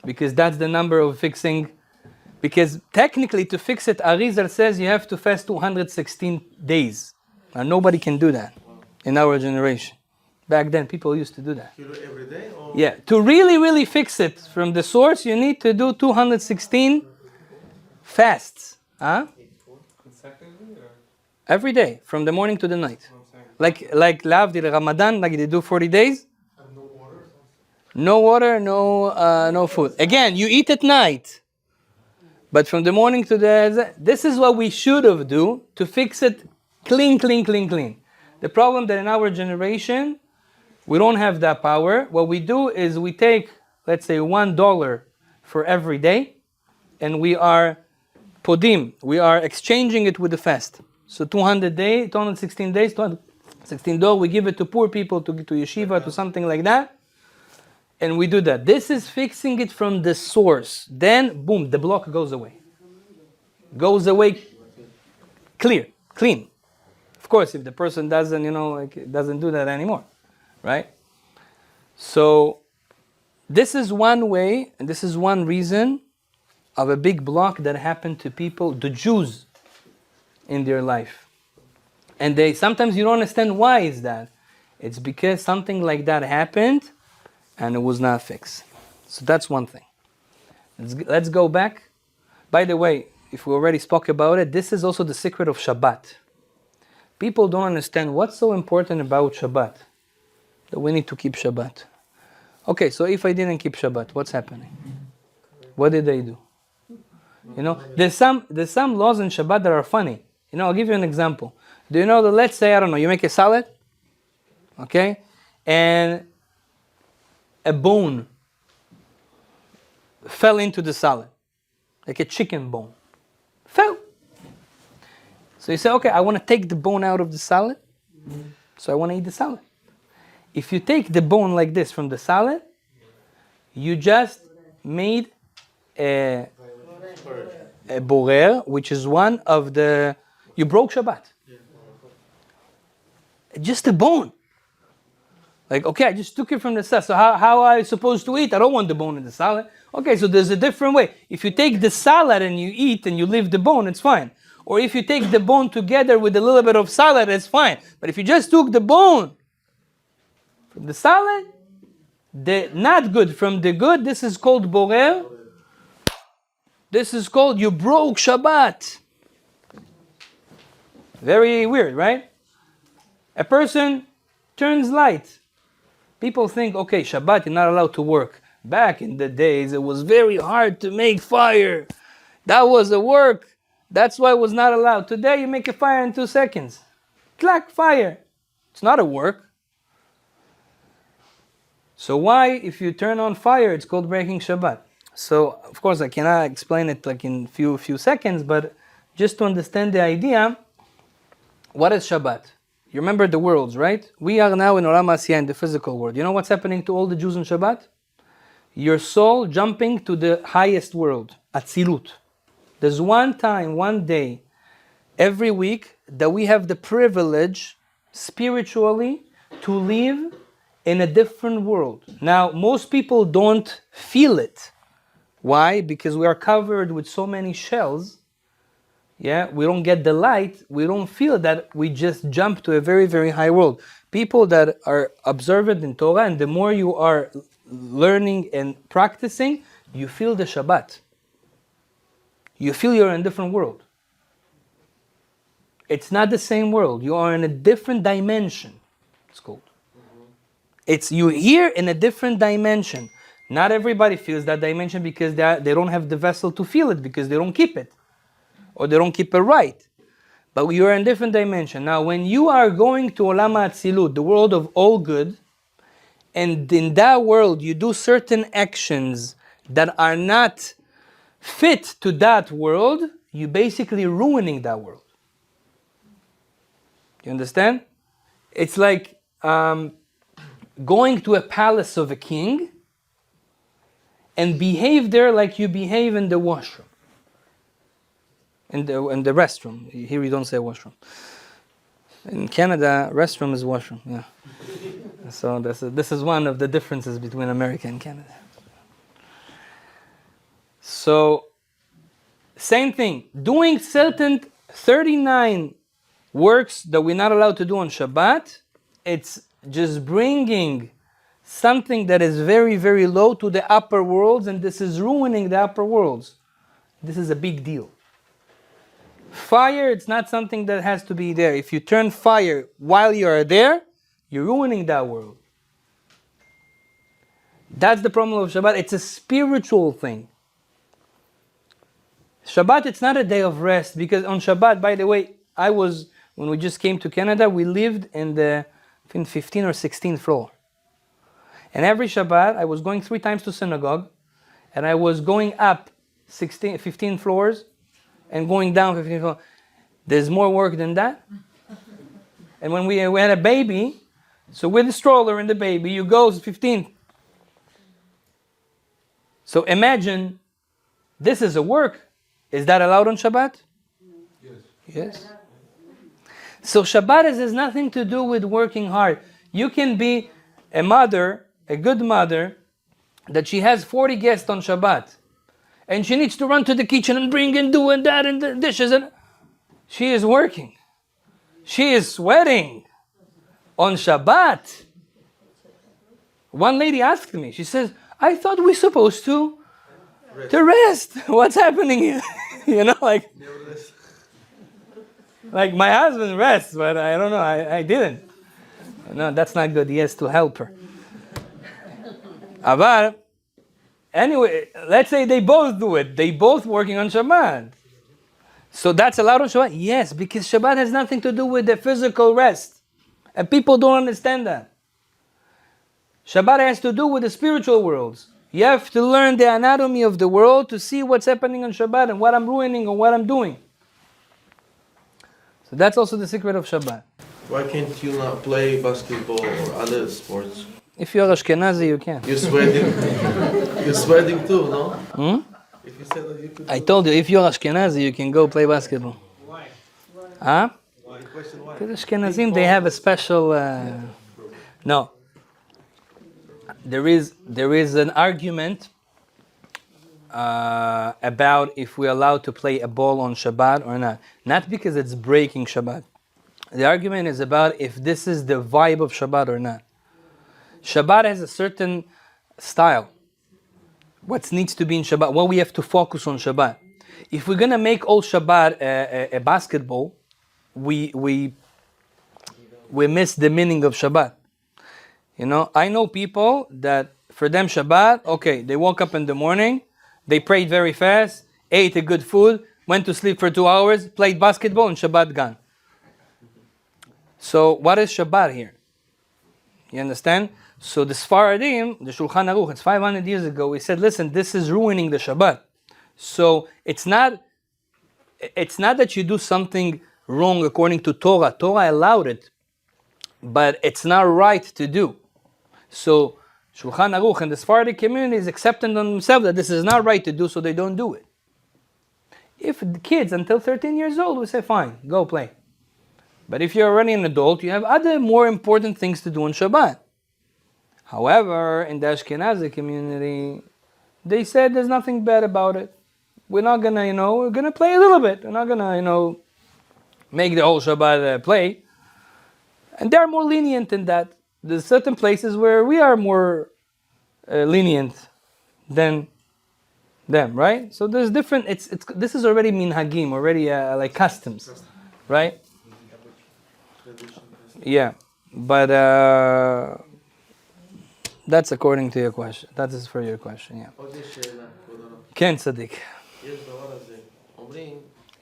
Because that's the number of fixing. Because technically to fix it, Arizal says you have to fast 216 days. And nobody can do that in our generation. Back then people used to do that. You do it every day? Or? Yeah, to really, really fix it from the source, you need to do 216 fasts. Huh? Consecutively or? Every day, from the morning to the night. Like Lavdi, Ramadan, like they do 40 days. And no water? No water, no food. Again, you eat at night. But from the morning to this is what we should have do to fix it clean. The problem that in our generation, we don't have that power. What we do is we take, let's say, $1 for every day, and we are podim. We are exchanging it with the fast. So 216 days, $216, we give it to poor people, to yeshiva, to something like that. And we do that. This is fixing it from the source. Then, boom, the block goes away. Goes away clean. Of course, if the person doesn't, doesn't do that anymore, right? So, this is one way, and this is one reason of a big block that happened to people, the Jews, in their life. And sometimes you don't understand why is that. It's because something like that happened, and it was not fixed. So that's one thing. Let's go back. By the way, if we already spoke about it, this is also the secret of Shabbat. People don't understand what's so important about Shabbat, that we need to keep Shabbat. Okay, so if I didn't keep Shabbat, what's happening? What did I do? There's some laws in Shabbat that are funny. I'll give you an example. Do you know that, let's say, I don't know, you make a salad, okay, and a bone fell into the salad, like a chicken bone. Fell. So you say, okay, I want to take the bone out of the salad, so I want to eat the salad. If you take the bone like this from the salad, you just made a borer, which is one of the, you broke Shabbat. Just a bone. Like, okay, I just took it from the salad. So how are I supposed to eat? I don't want the bone in the salad. Okay, so there's a different way. If you take the salad and you eat and you leave the bone, it's fine. Or if you take the bone together with a little bit of salad, it's fine. But if you just took the bone from the salad, the not good from the good, this is called borer. This is called you broke Shabbat. Very weird, right? A person turns light. People think, okay, Shabbat, you're not allowed to work. Back in the days, it was very hard to make fire. That was a work. That's why it was not allowed. Today, you make a fire in 2 seconds. Clack, fire. It's not a work. So why, if you turn on fire, it's called breaking Shabbat? So, of course, I cannot explain it like in few seconds, but just to understand the idea, what is Shabbat? You remember the worlds, right? We are now in Olam Asiyah, in the physical world. You know what's happening to all the Jews in Shabbat? Your soul jumping to the highest world, Atzilut. There's one time, one day, every week, that we have the privilege, spiritually, to live in a different world. Now, most people don't feel it. Why? Because we are covered with so many shells. Yeah, we don't get the light, we don't feel that we just jump to a very, very high world. People that are observant in Torah, and the more you are learning and practicing, you feel the Shabbat. You feel you're in a different world. It's not the same world. You are in a different dimension, it's called. It's you here in a different dimension. Not everybody feels that dimension because they don't have the vessel to feel it, because they don't keep it. Or they don't keep it right. But you are in a different dimension. Now, when you are going to Olam HaAtzilut, the world of all good, and in that world you do certain actions that are not fit to that world, you're basically ruining that world. You understand? It's like going to a palace of a king and behave there like you behave in the washroom. In the restroom. Here we don't say washroom. In Canada, restroom is washroom. Yeah. So this is one of the differences between America and Canada. So, same thing. Doing certain 39 works that we're not allowed to do on Shabbat, it's just bringing something that is very, very low to the upper worlds, and this is ruining the upper worlds. This is a big deal. Fire, it's not something that has to be there. If you turn fire while you are there, you're ruining that world. That's the problem of Shabbat. It's a spiritual thing. Shabbat, it's not a day of rest, because on Shabbat, by the way, when we just came to Canada, we lived in the 15th or 16th floor. And every Shabbat, I was going 3 times to synagogue, and I was going up 15 floors, and going down 15 floors. There's more work than that. And when we had a baby, so with the stroller and the baby, you go 15. So imagine, this is a work. Is that allowed on Shabbat? Yes. So Shabbat has nothing to do with working hard. You can be a mother, a good mother, that she has 40 guests on Shabbat. And she needs to run to the kitchen and bring and do and that and the dishes. And she is working. She is sweating on Shabbat. One lady asked me, she says, I thought we're supposed to rest. What's happening here? You know, like my husband rests, but I don't know, I didn't. No, that's not good. He has to help her. But anyway, let's say they both do it. They both working on Shabbat. So that's allowed on Shabbat? Yes, because Shabbat has nothing to do with the physical rest. And people don't understand that. Shabbat has to do with the spiritual worlds. You have to learn the anatomy of the world to see what's happening on Shabbat and what I'm ruining or what I'm doing. So that's also the secret of Shabbat. Why can't you not play basketball or other sports? If you're Ashkenazi, you can. You're sweating. You're sweating too, no? Hmm? If you said that you could. I told you, if you're Ashkenazi, you can go play basketball. Why? Huh? The question why? Because Ashkenazim, they have a special... No. There is an argument about if we're allowed to play a ball on Shabbat or not. Not because it's breaking Shabbat. The argument is about if this is the vibe of Shabbat or not. Shabbat has a certain style. What needs to be in Shabbat, what we have to focus on Shabbat. If we're going to make all Shabbat a basketball, we miss the meaning of Shabbat. You know, I know people that for them Shabbat, okay, they woke up in the morning, they prayed very fast, ate a good food, went to sleep for 2 hours, played basketball, and Shabbat gone. So what is Shabbat here? You understand? So the Sfaradim, the Shulchan Aruch, it's 500 years ago, we said, listen, this is ruining the Shabbat. So it's not that you do something wrong according to Torah. Torah allowed it, but it's not right to do. So Shulchan Aruch and the Sephardic community is accepting on themselves that this is not right to do, so they don't do it. If the kids until 13 years old, we say, fine, go play. But if you're already an adult, you have other more important things to do on Shabbat. However, in the Ashkenazi community, they said there's nothing bad about it. We're not gonna, we're gonna play a little bit. We're not gonna, make the whole Shabbat play. And they're more lenient in that. There's certain places where we are more lenient than them, right? So there's different. This is already minhagim, already like customs, right? Yeah, but that's according to your question. That is for your question, yeah. Ken Tzaddik.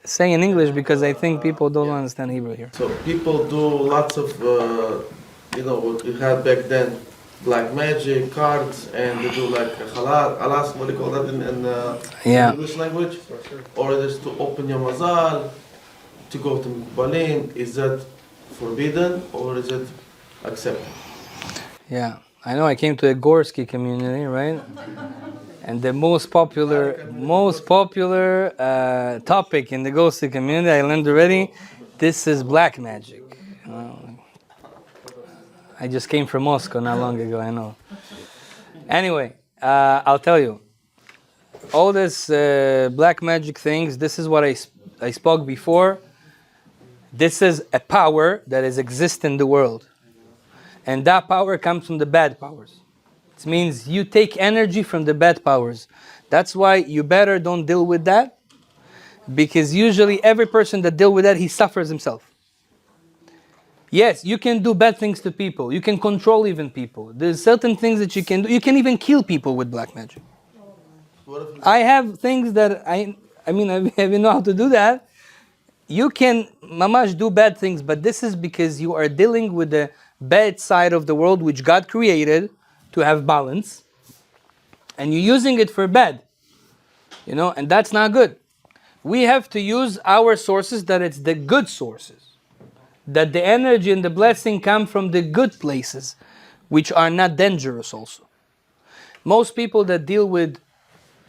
Say in English because I think people don't understand Hebrew here. So people do lots of, what we had back then, black magic, cards, and they do like alas, what do you call that in English language? Or it is to open your mazal, to go to Mikubalim. Is that forbidden or is it accepted? Yeah, I know I came to a Gorski community, right? And the most popular topic in the Gorski community, I learned already, this is black magic. I just came from Moscow not long ago, I know. Anyway, I'll tell you, all this black magic things, this is what I spoke before. This is a power that exists in the world. And that power comes from the bad powers. It means you take energy from the bad powers. That's why you better don't deal with that. Because usually every person that deals with that, he suffers himself. Yes, you can do bad things to people. You can control even people. There's certain things that you can do. You can even kill people with black magic. I have things that I know how to do that. You can, mamash, do bad things, but this is because you are dealing with the bad side of the world, which God created to have balance, and you're using it for bad, and that's not good. We have to use our sources that it's the good sources, that the energy and the blessing come from the good places, which are not dangerous also. Most people that deal with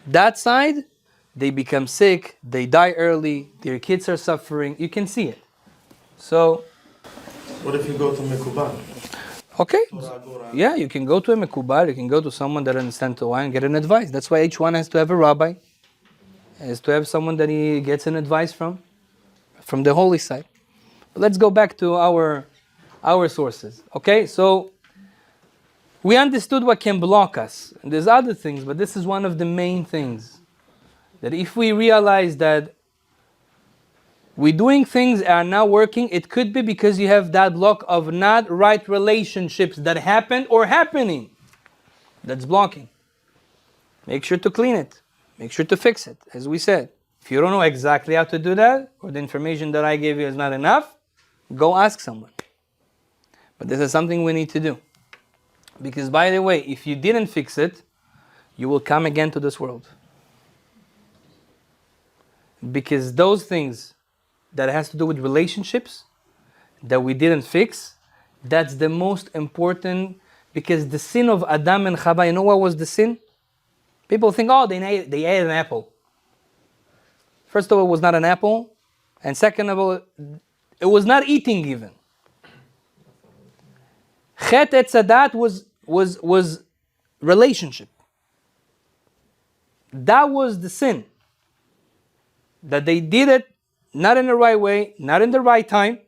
that side, they become sick, they die early, their kids are suffering. You can see it. So, what if you go to Mekubal? Okay. Yeah, you can go to a Mekubal, you can go to someone that understands Torah and get an advice. That's why each one has to have a rabbi. Has to have someone that he gets an advice from the holy side. But let's go back to our sources. Okay, so we understood what can block us. And there's other things, but this is one of the main things. That if we realize that we're doing things that are not working, it could be because you have that block of not right relationships that happened or happening. That's blocking. Make sure to clean it. Make sure to fix it, as we said. If you don't know exactly how to do that, or the information that I gave you is not enough, go ask someone. But this is something we need to do. Because by the way, if you didn't fix it, you will come again to this world. Because those things that has to do with relationships that we didn't fix, that's the most important, because the sin of Adam and Chava, you know what was the sin? People think, oh, they ate an apple. First of all, it was not an apple. And second of all, it was not eating even. Chet etzadat was relationship. That was the sin. That they did it not in the right way, not in the right time,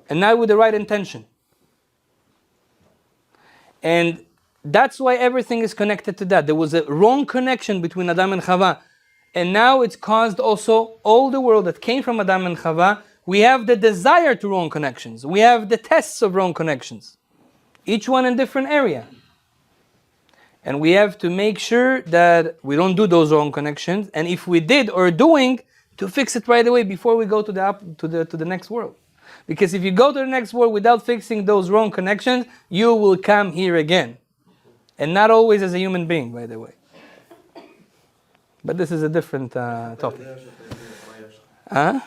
and not with the right intention. And that's why everything is connected to that. There was a wrong connection between Adam and Chava. And now it's caused also all the world that came from Adam and Chava. We have the desire to wrong connections. We have the tests of wrong connections. Each one in different area. And we have to make sure that we don't do those wrong connections. And if we did or doing, to fix it right away before we go to the next world. Because if you go to the next world without fixing those wrong connections, you will come here again. And not always as a human being, by the way. But this is a different topic. Huh?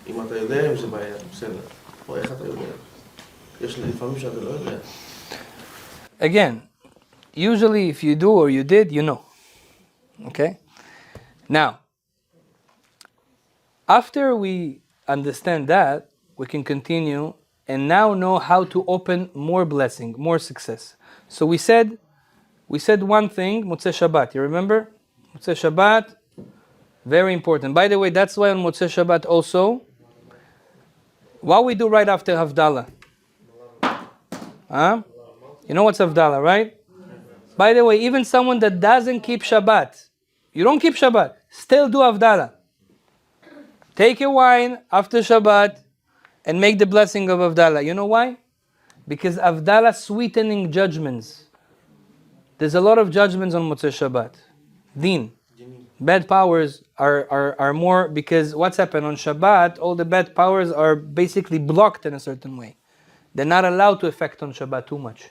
אם אתה יודע אם זה בעיה, בסדר. או איך אתה יודע? יש לפעמים שאתה לא יודע. Again, usually if you do or you did, you know. Okay? Now, after we understand that, we can continue and now know how to open more blessing, more success. So we said one thing, Motzei Shabbat. You remember? Motzei Shabbat, very important. By the way, that's why on Motzei Shabbat also, what we do right after Havdalah? Huh? You know what's Havdalah, right? By the way, even someone that doesn't keep Shabbat, you don't keep Shabbat, still do Havdalah. Take a wine after Shabbat and make the blessing of Havdalah. You know why? Because Havdalah sweetening judgments. There's a lot of judgments on Motzei Shabbat. Din. Bad powers are more, because what's happened on Shabbat, all the bad powers are basically blocked in a certain way. They're not allowed to affect on Shabbat too much.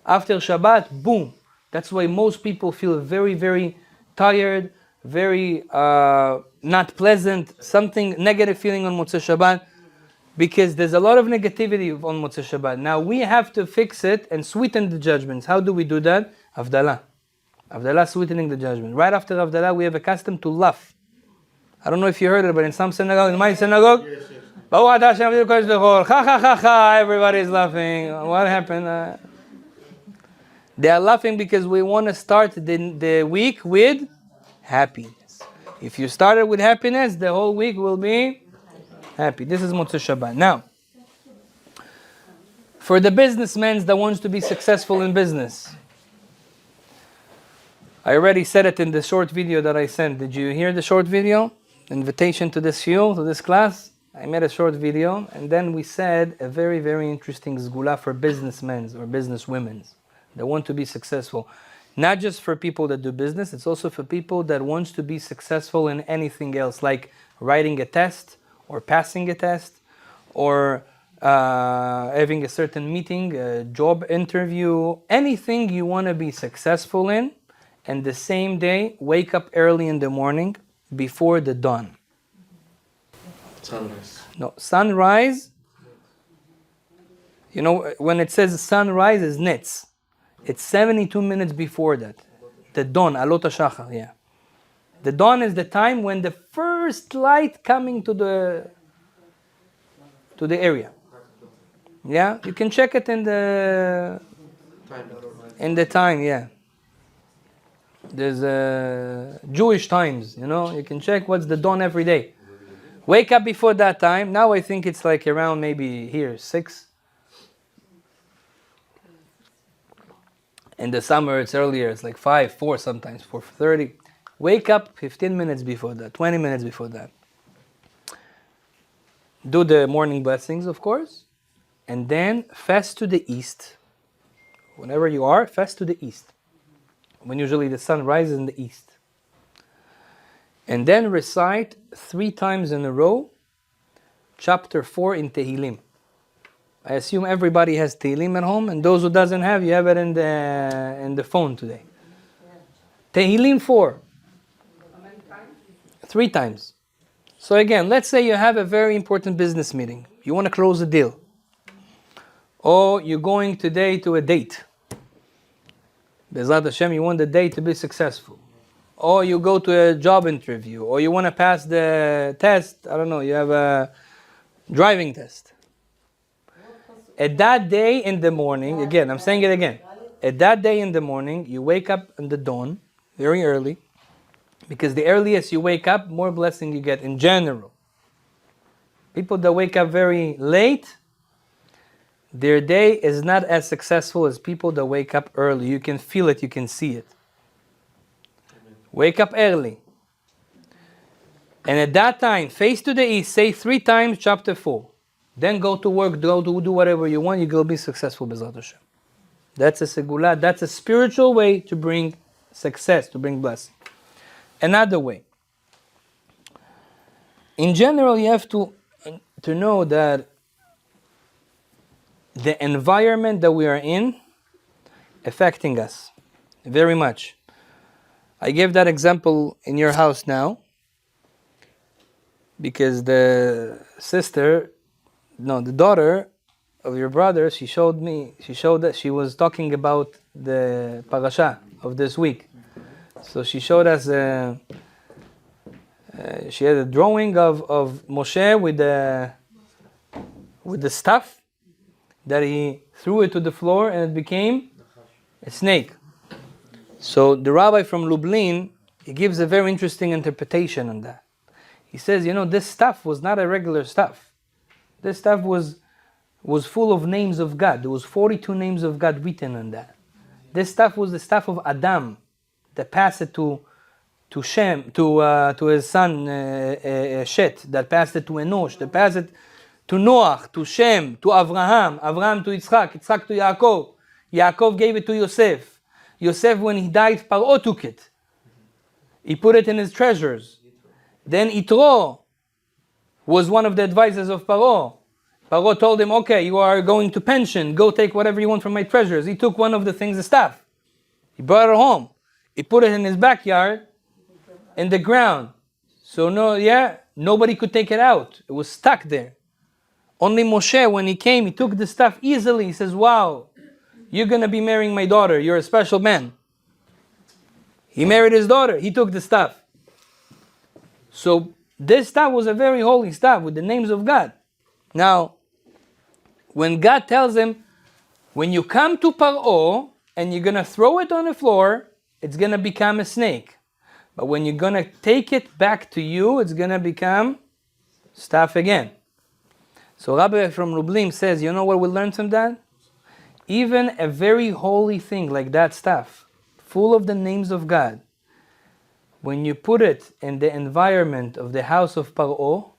After Shabbat, boom. That's why most people feel very, very tired, very not pleasant, something negative feeling on Motzei Shabbat, because there's a lot of negativity on Motzei Shabbat. Now we have to fix it and sweeten the judgments. How do we do that? Havdalah. Havdalah sweetening the judgment. Right after Havdalah, we have a custom to laugh. I don't know if you heard it, but in some synagogue, in my synagogue, ha ha ha ha, everybody's laughing. What happened? They are laughing because we want to start the week with happiness. If you started with happiness, the whole week will be happy. This is Motzei Shabbat. Now, for the businessmen that wants to be successful in business, I already said it in the short video that I sent. Did you hear the short video? Invitation to this shiur, to this class. I made a short video, and then we said a very, very interesting zgula for businessmen or businesswomen that want to be successful. Not just for people that do business, it's also for people that wants to be successful in anything else, like writing a test, or passing a test, or having a certain meeting, a job interview, anything you want to be successful in. And the same day, wake up early in the morning before the dawn. Sunrise. No, sunrise. You know, when it says sunrise is nitz. It's 72 minutes before that. The dawn, alot hashachar, yeah. The dawn is the time when the first light coming to the area. Yeah, you can check it in the time, yeah. There's Jewish times, you know, you can check what's the dawn every day. Wake up before that time. Now I think it's like around maybe here, 6. In the summer it's earlier, it's like 5, 4 sometimes, 4:30. Wake up 15 minutes before that, 20 minutes before that. Do the morning blessings, of course, and then fast to the east. Whenever you are, fast to the east. When usually the sun rises in the east. And then recite 3 times in a row, chapter 4 in Tehillim. I assume everybody has Tehillim at home, and those who doesn't have, you have it in the phone today. Tehillim 4. 3 times. So again, let's say you have a very important business meeting. You want to close a deal. Or you're going today to a date. Bezrat Hashem, you want the date to be successful. Or you go to a job interview. Or you want to pass the test. I don't know, you have a driving test. At that day in the morning, again, I'm saying it again. At that day in the morning, you wake up in the dawn, very early. Because the earliest you wake up, more blessing you get in general. People that wake up very late, their day is not as successful as people that wake up early. You can feel it, you can see it. Wake up early. And at that time, face to the east, say 3 times chapter 4. Then go to work, go to do whatever you want, you're going to be successful, Bezrat Hashem. That's a segula, that's a spiritual way to bring success, to bring blessing. Another way. In general, you have to know that the environment that we are in affecting us very much. I gave that example in your house now because the daughter of your brother, she showed that she was talking about the parasha of this week. So she showed us, she had a drawing of Moshe with the stuff that he threw it to the floor and it became a snake. So the rabbi from Lublin, he gives a very interesting interpretation on that. He says, this stuff was not a regular stuff. This stuff was full of names of God. There was 42 names of God written on that. This stuff was the stuff of Adam, that passed it to Shem, to his son Shet, that passed it to Enosh, that passed it to Noach, to Shem, to Avraham to Yitzchak to Yaakov. Yaakov gave it to Yosef. Yosef, when he died, Paro took it. He put it in his treasures. Then Yitro was one of the advisors of Paro. Paro told him, okay, you are going to pension, go take whatever you want from my treasures. He took one of the things, the staff. He brought it home. He put it in his backyard, in the ground. So nobody could take it out. It was stuck there. Only Moshe, when he came, he took the stuff easily. He says, wow, you're going to be marrying my daughter. You're a special man. He married his daughter. He took the stuff. So this stuff was a very holy stuff with the names of God. Now, when God tells him, when you come to Paro and you're going to throw it on the floor, it's going to become a snake. But when you're going to take it back to you, it's going to become stuff again. So Rabbi from Lublin says, you know what we learned from that? Even a very holy thing like that stuff, full of the names of God, when you put it in the environment of the house of Paro,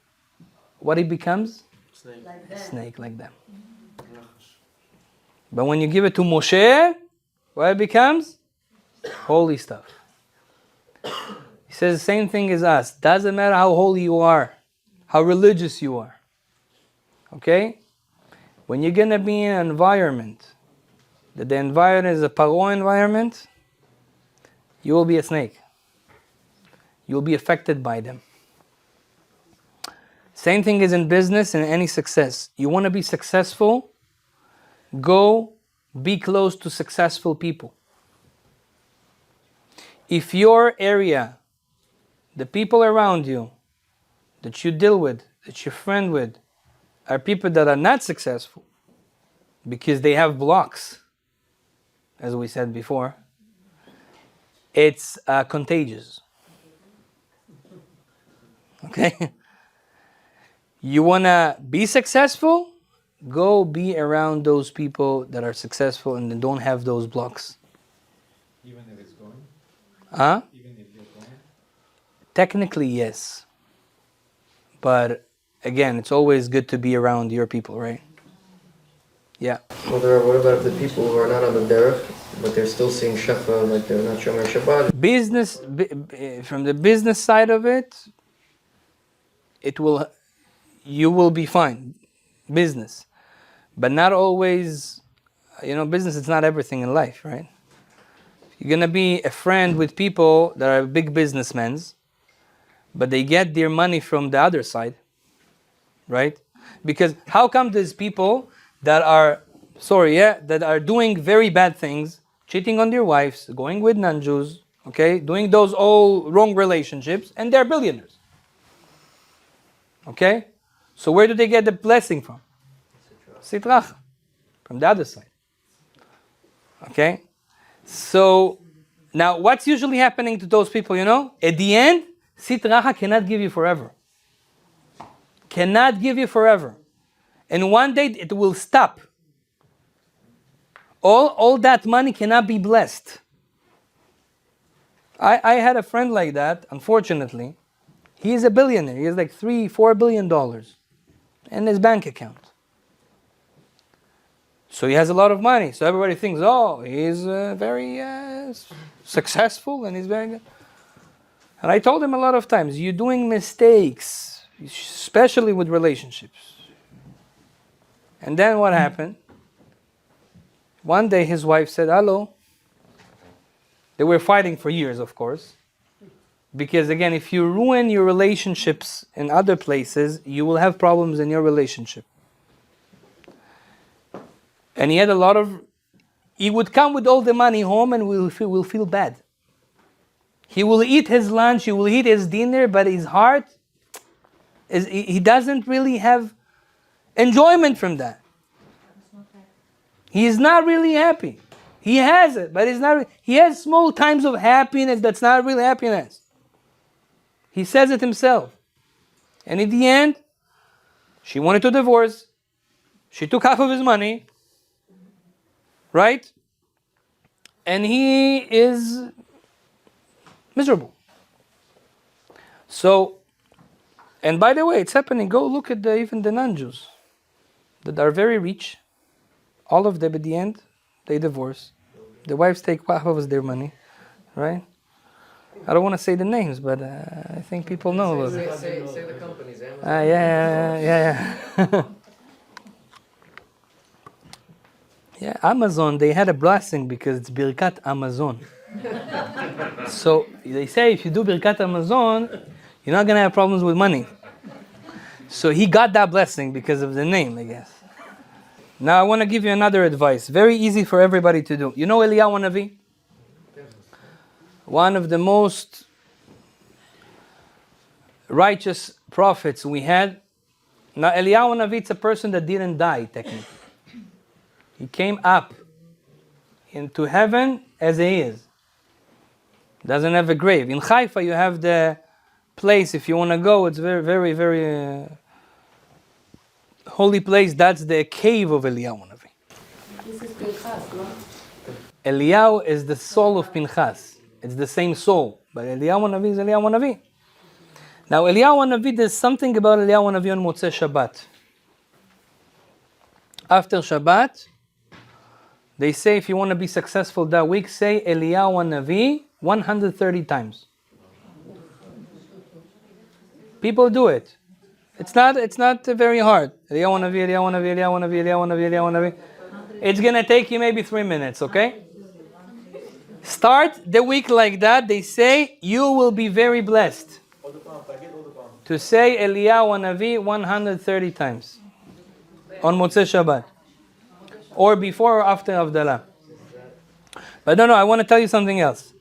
what it becomes? Snake. A snake like that. But when you give it to Moshe, what it becomes? Holy stuff. He says the same thing as us. Doesn't matter how holy you are, how religious you are. Okay? When you're going to be in an environment, that the environment is a Paro environment, you will be a snake. You will be affected by them. Same thing is in business and any success. You want to be successful? Go be close to successful people. If your area, the people around you, that you deal with, that you're friend with, are people that are not successful because they have blocks, as we said before, it's contagious. Okay? You want to be successful? Go be around those people that are successful and don't have those blocks. Even if it's going? Huh? Even if you're going? Technically, yes. But again, it's always good to be around your people, right? Yeah. Well, what about the people who are not on the derech, but they're still seeing Shefa, like they're not Shomer Shabbat? Business, from the business side of it, you will be fine. Business. But not always, business is not everything in life, right? You're going to be a friend with people that are big businessmen, but they get their money from the other side, right? Because how come there's people that are, that are doing very bad things, cheating on their wives, going with non-Jews, okay, doing those all wrong relationships, and they're billionaires, okay? So where do they get the blessing from? Sitracha, from the other side, okay? So now what's usually happening to those people, At the end, Sitracha cannot give you forever. Cannot give you forever. And one day it will stop. All that money cannot be blessed. I had a friend like that, unfortunately. He is a billionaire. He has like $3-4 billion in his bank account. So he has a lot of money. So everybody thinks, he's very successful and he's very good. And I told him a lot of times, you're doing mistakes, especially with relationships. And then what happened? One day his wife said, hello. They were fighting for years, of course. Because again, if you ruin your relationships in other places, you will have problems in your relationship. And he would come with all the money home and will feel bad. He will eat his lunch, he will eat his dinner, but his heart, he doesn't really have enjoyment from that. He is not really happy. He has it, but he has small times of happiness that's not really happiness. He says it himself. And in the end, she wanted to divorce. She took half of his money. Right? And he is miserable. So, and by the way, it's happening. Go look at even the non-Jews that are very rich. All of them at the end, they divorce. The wives take half of their money, right? I don't want to say the names, but I think people know. Say the companies. Yeah. Yeah, Amazon, they had a blessing because it's Birkat Amazon. So they say if you do Birkat Amazon, you're not going to have problems with money. So he got that blessing because of the name, I guess. Now I want to give you another advice. Very easy for everybody to do. You know Eliyahu Navi? One of the most righteous prophets we had. Now Eliyahu Navi, it's a person that didn't die, technically. He came up into heaven as he is. Doesn't have a grave. In Haifa you have the place, if you want to go, it's very, very, very holy place. That's the cave of Eliyahu Navi. This is Pinchas, no? Eliyahu is the soul of Pinchas. It's the same soul. But Eliyahu Navi is Eliyahu Navi. Now Eliyahu Navi, there's something about Eliyahu Navi on Motzei Shabbat. After Shabbat, they say if you want to be successful that week, say Eliyahu Navi 130 times. People do it. It's not very hard. Eliyahu Navi, Eliyahu Navi, Eliyahu Navi, Eliyahu Navi, Eliyahu Navi. It's going to take you maybe 3 minutes, okay? Start the week like that. They say you will be very blessed to say Eliyahu Navi 130 times on Motzei Shabbat. Or before or after Havdalah. But no, I want to tell you something else.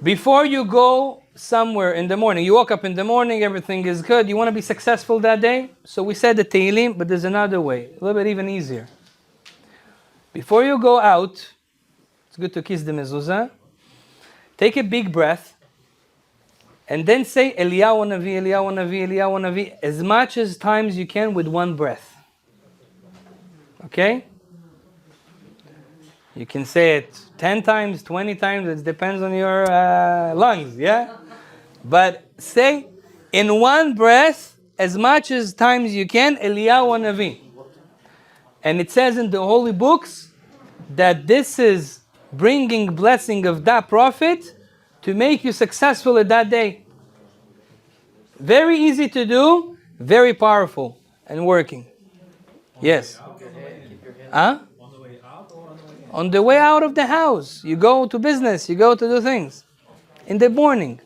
Before you go somewhere in the morning, you woke up in the morning, everything is good, you want to be successful that day? So we said the Tehillim, but there's another way, a little bit even easier. Before you go out, it's good to kiss the mezuzah, take a big breath, and then say Eliyahu Navi, Eliyahu Navi, Eliyahu Navi, as much as times you can with one breath. Okay? You can say it 10 times, 20 times, it depends on your lungs, yeah? But say in one breath, as much as times you can, Eliyahu Navi. And it says in the holy books that this is bringing blessing of that prophet to make you successful at that day. Very easy to do, very powerful and working. Yes. Huh? On the way out or on the way in? On the way out of the house, you go to business, you go to do things. In the morning.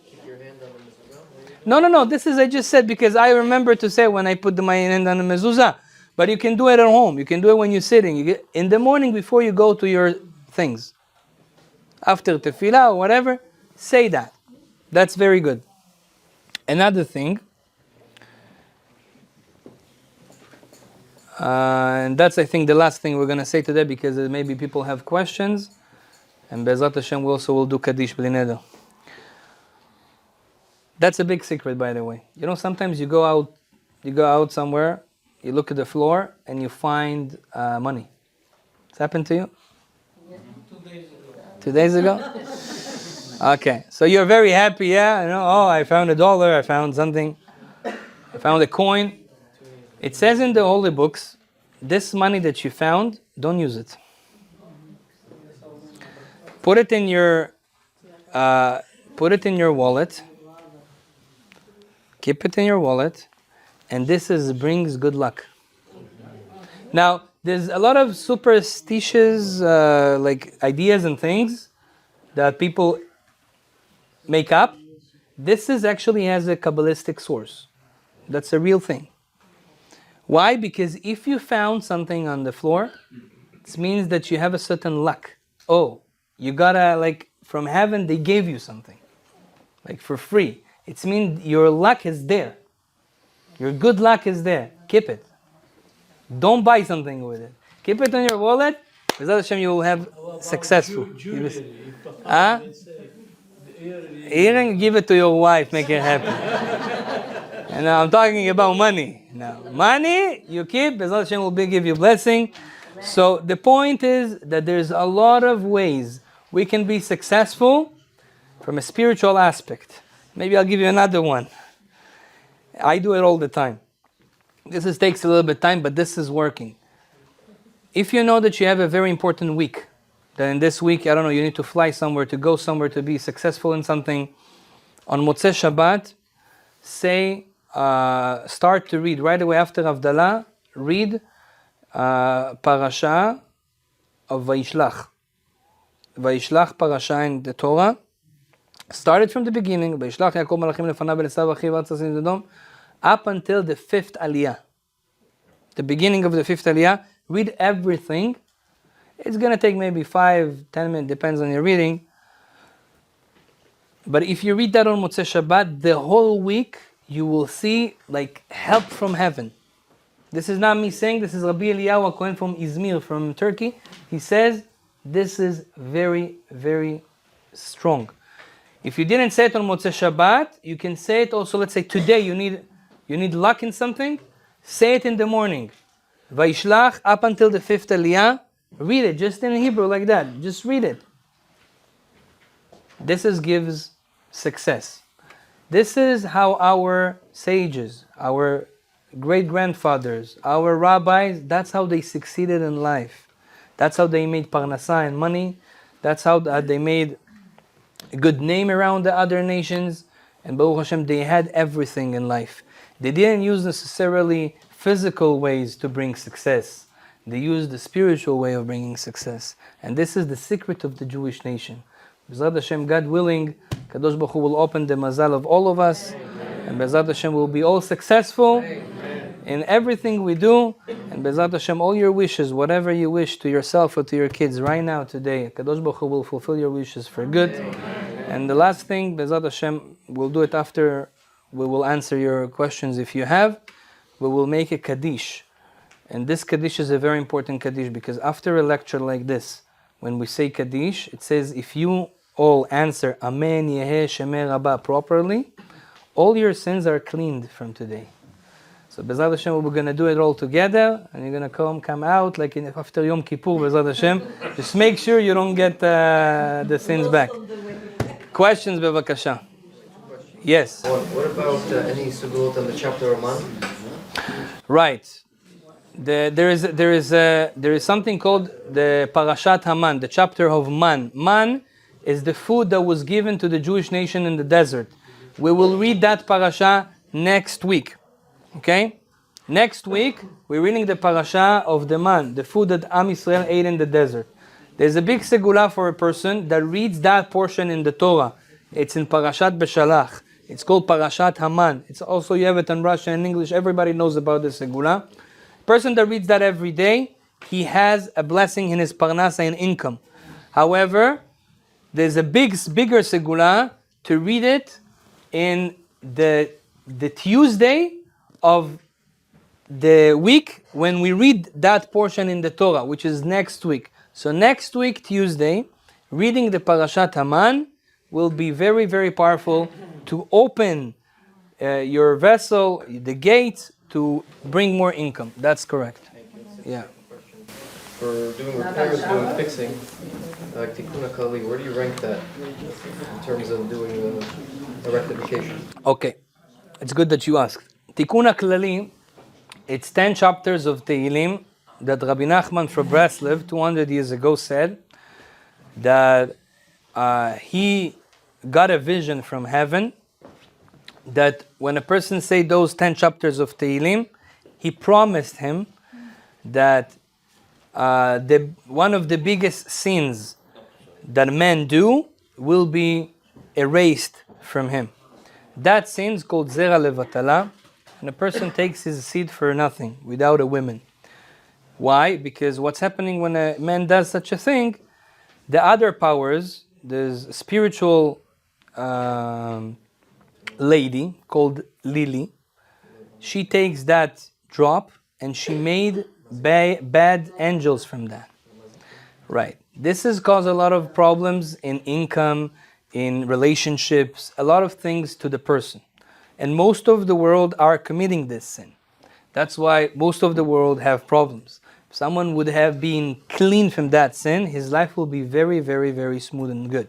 No. This is, I just said, because I remember to say when I put my hand on the mezuzah. But you can do it at home. You can do it when you're sitting. In the morning before you go to your things. After tefillah or whatever, say that. That's very good. Another thing, and that's, I think, the last thing we're going to say today, because maybe people have questions. And Be'ezrat Hashem, we also will do Kaddish B'li Neder. That's a big secret, by the way. You know, sometimes you go out somewhere, you look at the floor, and you find money. It's happened to you? Yeah. 2 days ago. 2 days ago? Okay, so you're very happy, yeah? You know, oh, I found $1, I found something, I found a coin. It says in the holy books, this money that you found, don't use it. Put it in your wallet. Keep it in your wallet, and this brings good luck. Now, there's a lot of superstitious like ideas and things that people make up. This actually has a Kabbalistic source. That's a real thing. Why? Because if you found something on the floor, it means that you have a certain luck. Oh, you gotta, like, from heaven they gave you something, like for free. It means your luck is there. Your good luck is there. Keep it. Don't buy something with it. Keep it in your wallet. B'ezrat Hashem, you will have successful. Earring, give it to your wife, make her happy. And I'm talking about money. Now, money you keep, B'ezrat Hashem will give you blessing. So the point is that there's a lot of ways we can be successful from a spiritual aspect. Maybe I'll give you another one. I do it all the time. This takes a little bit of time, but this is working. If you know that you have a very important week, that in this week, I don't know, you need to fly somewhere, to go somewhere, to be successful in something, on Motzei Shabbat, start to read right away after Havdalah, read parasha of Vayishlach. Vayishlach parasha in the Torah. Started from the beginning, Vayishlach Yakobov malachim lefanav v'lesav achiv atzas Edom, up until the 5th Aliyah. The beginning of the 5th Aliyah. Read everything. It's going to take maybe 5-10 minutes, depends on your reading. But if you read that on Motzei Shabbat, the whole week, you will see like help from heaven. This is not me saying, this is Rabbi Eliyahu HaKohen from Izmir, from Turkey. He says, this is very, very strong. If you didn't say it on Motzei Shabbat, you can say it also, let's say today you need luck in something, say it in the morning. Vayishlach up until the 5th Aliyah, read it just in Hebrew like that, just read it. This gives success. This is how our sages, our great-grandfathers, our rabbis, that's how they succeeded in life. That's how they made parnasah and money. That's how they made a good name around the other nations. And Baruch Hashem, they had everything in life. They didn't use necessarily physical ways to bring success. They used the spiritual way of bringing success. And this is the secret of the Jewish nation. B'ezrat Hashem, God willing, Kadosh Baruch Hu will open the mazal of all of us. Amen. And B'ezrat Hashem will be all successful. Amen. In everything we do. And B'ezrat Hashem, all your wishes, whatever you wish to yourself or to your kids right now, today, Kadosh Baruch Hu will fulfill your wishes for good. Amen. And the last thing, B'ezrat Hashem, we'll do it after we will answer your questions if you have. We will make a Kaddish. And this Kaddish is a very important Kaddish, because after a lecture like this, when we say Kaddish, it says if you all answer Amen Yeheh Shemeh Rabbah properly, all your sins are cleaned from today. So B'ezrat Hashem, we're going to do it all together, and you're going to come out like after Yom Kippur, B'ezrat Hashem. Just make sure you don't get the sins back. Questions, bevakasha? Yes. What about any sugulot on the chapter of Man? Right. There is something called the Parashat Haman, the chapter of Man. Man is the food that was given to the Jewish nation in the desert. We will read that parasha next week. Okay? Next week, we're reading the parasha of the Man, the food that Am Yisrael ate in the desert. There's a big segula for a person that reads that portion in the Torah. It's in Parashat Beshalach. It's called Parashat Haman. It's also, you have it in Russian and English. Everybody knows about this segula. Person that reads that every day, he has a blessing in his parnasa and income. However, there's a bigger segula to read it in the Tuesday of the week when we read that portion in the Torah, which is next week. So next week, Tuesday, reading the Parashat Haman will be very, very powerful to open your vessel, the gate, to bring more income. That's correct. Yeah. For doing repairs, doing fixing, Tikkun HaKlali, where do you rank that in terms of doing a rectification? Okay, it's good that you asked. Tikkun HaKlali, it's 10 chapters of Tehillim that Rabbi Nachman from Breslev 200 years ago said that he got a vision from heaven that when a person say those 10 chapters of Tehillim, he promised him that one of the biggest sins that men do will be erased from him. That sin is called Zera Levatala, and a person takes his seed for nothing, without a woman. Why? Because what's happening when a man does such a thing, the other powers, there's a spiritual lady called Lily, she takes that drop and she made bad angels from that. Right. This has caused a lot of problems in income, in relationships, a lot of things to the person. And most of the world are committing this sin. That's why most of the world have problems. If someone would have been clean from that sin, his life will be very, very, very smooth and good.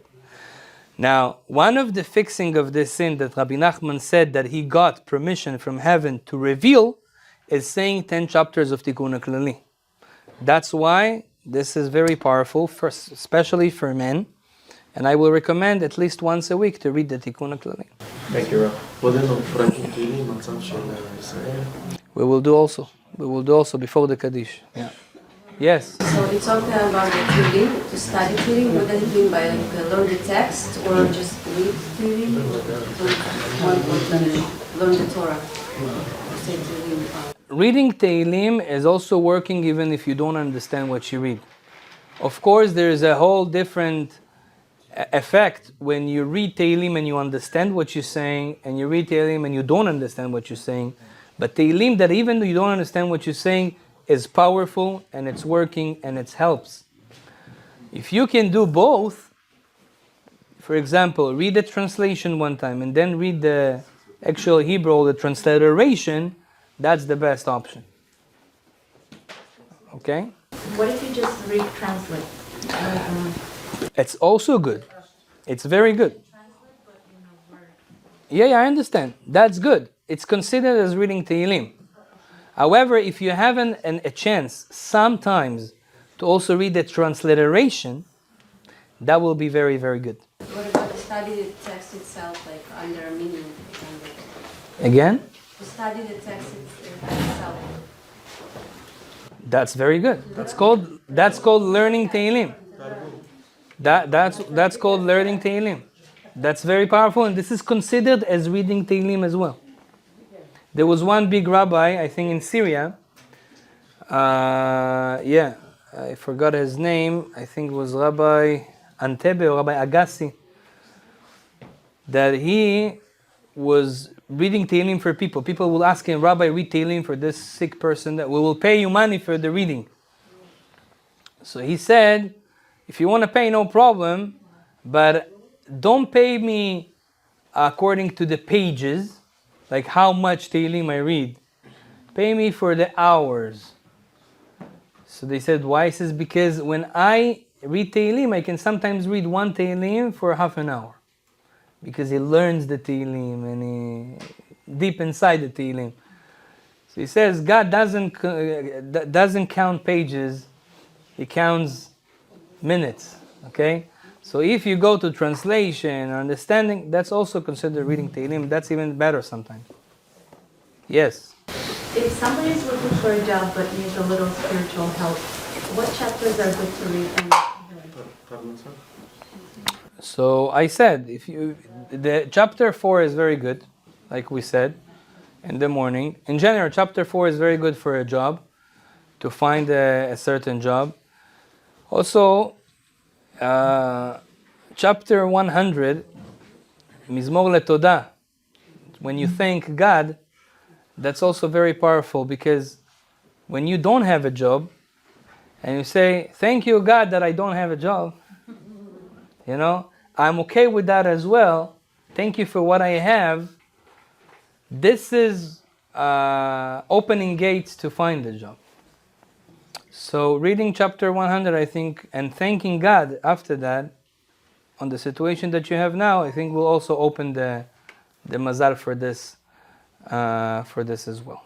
Now, one of the fixing of this sin that Rabbi Nachman said that he got permission from heaven to reveal is saying 10 chapters of Tikkun HaKlali. That's why this is very powerful, especially for men. And I will recommend at least once a week to read the Tikkun HaKlali. Thank you, Rabbi. We will do also. We will do also before the Kaddish. Yeah. Yes. So it's talking about the Tehillim, to study Tehillim. What does it mean by learn the text or just read Tehillim? Or learn the Torah? Say Tehillim. Reading Tehillim is also working even if you don't understand what you read. Of course, there is a whole different effect when you read Tehillim and you understand what you're saying, and you read Tehillim and you don't understand what you're saying. But Tehillim that even though you don't understand what you're saying is powerful and it's working and it helps. If you can do both, for example, read the translation one time and then read the actual Hebrew or the transliteration, that's the best option. Okay? What if you just retranslate? It's also good. It's very good. Yeah, I understand. That's good. It's considered as reading Tehillim. However, if you have a chance sometimes to also read the transliteration, that will be very, very good. What about to study the text itself, like under meaning? Again? To study the text itself. That's very good. That's called learning Tehillim. That's called learning Tehillim. That's very powerful, and this is considered as reading Tehillim as well. There was one big rabbi, I think in Syria. I forgot his name. I think it was Rabbi Antebe or Rabbi Agassi. That he was reading Tehillim for people. People will ask him, Rabbi, read Tehillim for this sick person. That we will pay you money for the reading. So he said, if you want to pay, no problem, but don't pay me according to the pages, like how much Tehillim I read. Pay me for the hours. So they said, why? He says, because when I read Tehillim, I can sometimes read one Tehillim for half an hour. Because he learns the Tehillim and he deep inside the Tehillim. So he says, God doesn't count pages, He counts minutes, okay? So if you go to translation or understanding, that's also considered reading Tehillim. That's even better sometimes. Yes? If somebody is looking for a job but needs a little spiritual help, what chapters are good to read? So I said, the chapter 4 is very good, like we said, in the morning. In general, chapter 4 is very good for a job, to find a certain job. Also, chapter 100, Mizmor LeTodah, when you thank God, that's also very powerful, because when you don't have a job, and you say, thank you God that I don't have a job, you know, I'm okay with that as well, thank you for what I have, this is opening gates to find a job. So reading chapter 100, I think, and thanking God after that, on the situation that you have now, I think will also open the mazal for this as well.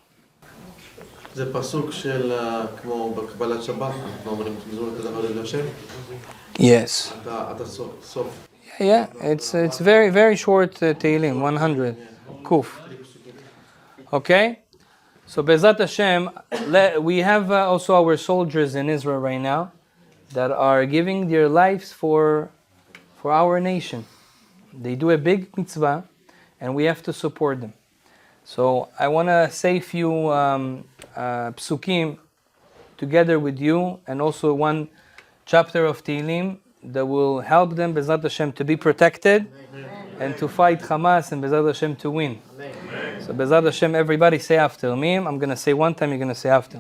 זה פסוק של, כמו בקבלת שבת, אנחנו אומרים, תמזור את הדבר להשם. Yes. אתה סוף. Yeah, it's very, very short Tehillim, 100, Kuf. Okay? So Bezat Hashem, we have also our soldiers in Israel right now that are giving their lives for our nation. They do a big mitzvah, and we have to support them. So I want to say a few psukim together with you, and also one chapter of Tehillim that will help them, Bezat Hashem, to be protected and to fight Hamas, and Bezat Hashem to win. So Bezat Hashem, everybody say after me. I'm going to say one time, you're going to say after.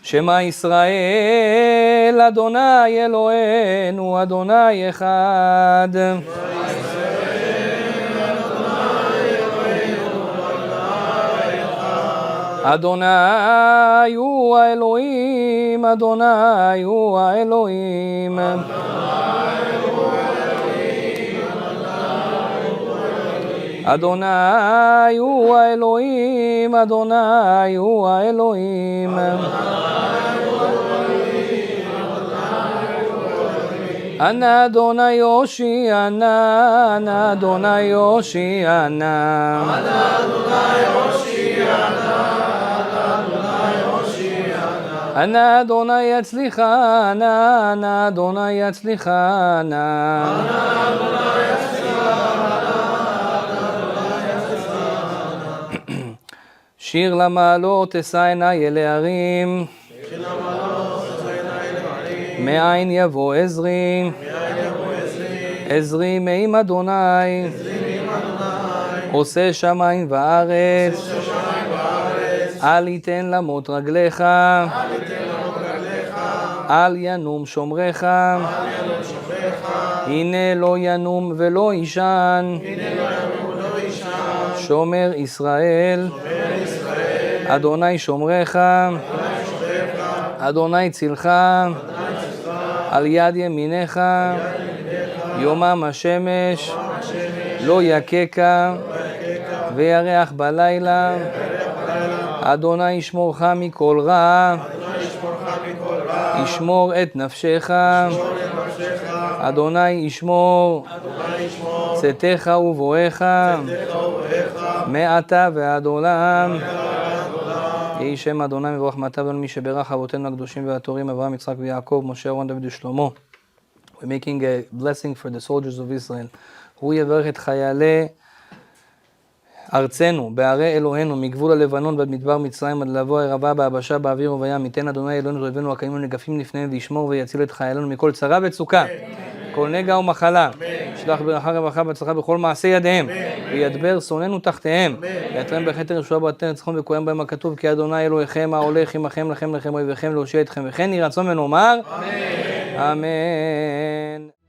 Shema Yisrael, Adonai Eloheinu, Adonai Echad. Adonai hu Elohim, Adonai hu Elohim. Adonai hu Elohim, Adonai hu Elohim. Ana Adonai Yoshiana, Ana Adonai Yoshiana. Ana Adonai Yatzlichana, Ana Adonai Yatzlichana. שיר למעלות אשא עיניי אל ההרים, מאין יבוא עזרי, עזרי מעם אדוני, עושה שמיים וארץ, אל יתן למוט רגליך, אל ינום שומרך, הנה לא ינום ולא יישן, שומר ישראל, אדוני שומרך, אדוני צילך, על יד ימינך, יומם השמש, לא יככה, וירח בלילה, אדוני ישמורך מכל רע, ישמור את נפשך, אדוני ישמור צאתך ובואך, מעתה ועד עולם. יהי שם אדוני מבורך מעתה ועד מי שברך אבותינו הקדושים והטהורים אברהם, יצחק ויעקב, משה, אהרון, דוד ושלמה. We're making a blessing for the soldiers of Israel. הוא יברך את חיילי ארצנו, בערי אלוהינו, מגבול הלבנון ועד מדבר מצרים, עד לבוא הערבה, ביבשה, באוויר ובים. ייתן אדוני אלוהינו אויבינו הקיימים ונגפים לפניהם, וישמור ויציל את חיילינו מכל צרה וצוקה, כל נגע ומחלה. שלח ברכה רווחה והצלחה בכל מעשי ידיהם, וידבר שונאינו תחתיהם, ויעטרם בכתר ישועה ובעטרת ניצחון, וקוים בהם הכתוב, כי אדוני אלוהיכם ההולך עמכם לכם אויביכם להושיע אתכם, וכן יהי רצון ונאמר אמן.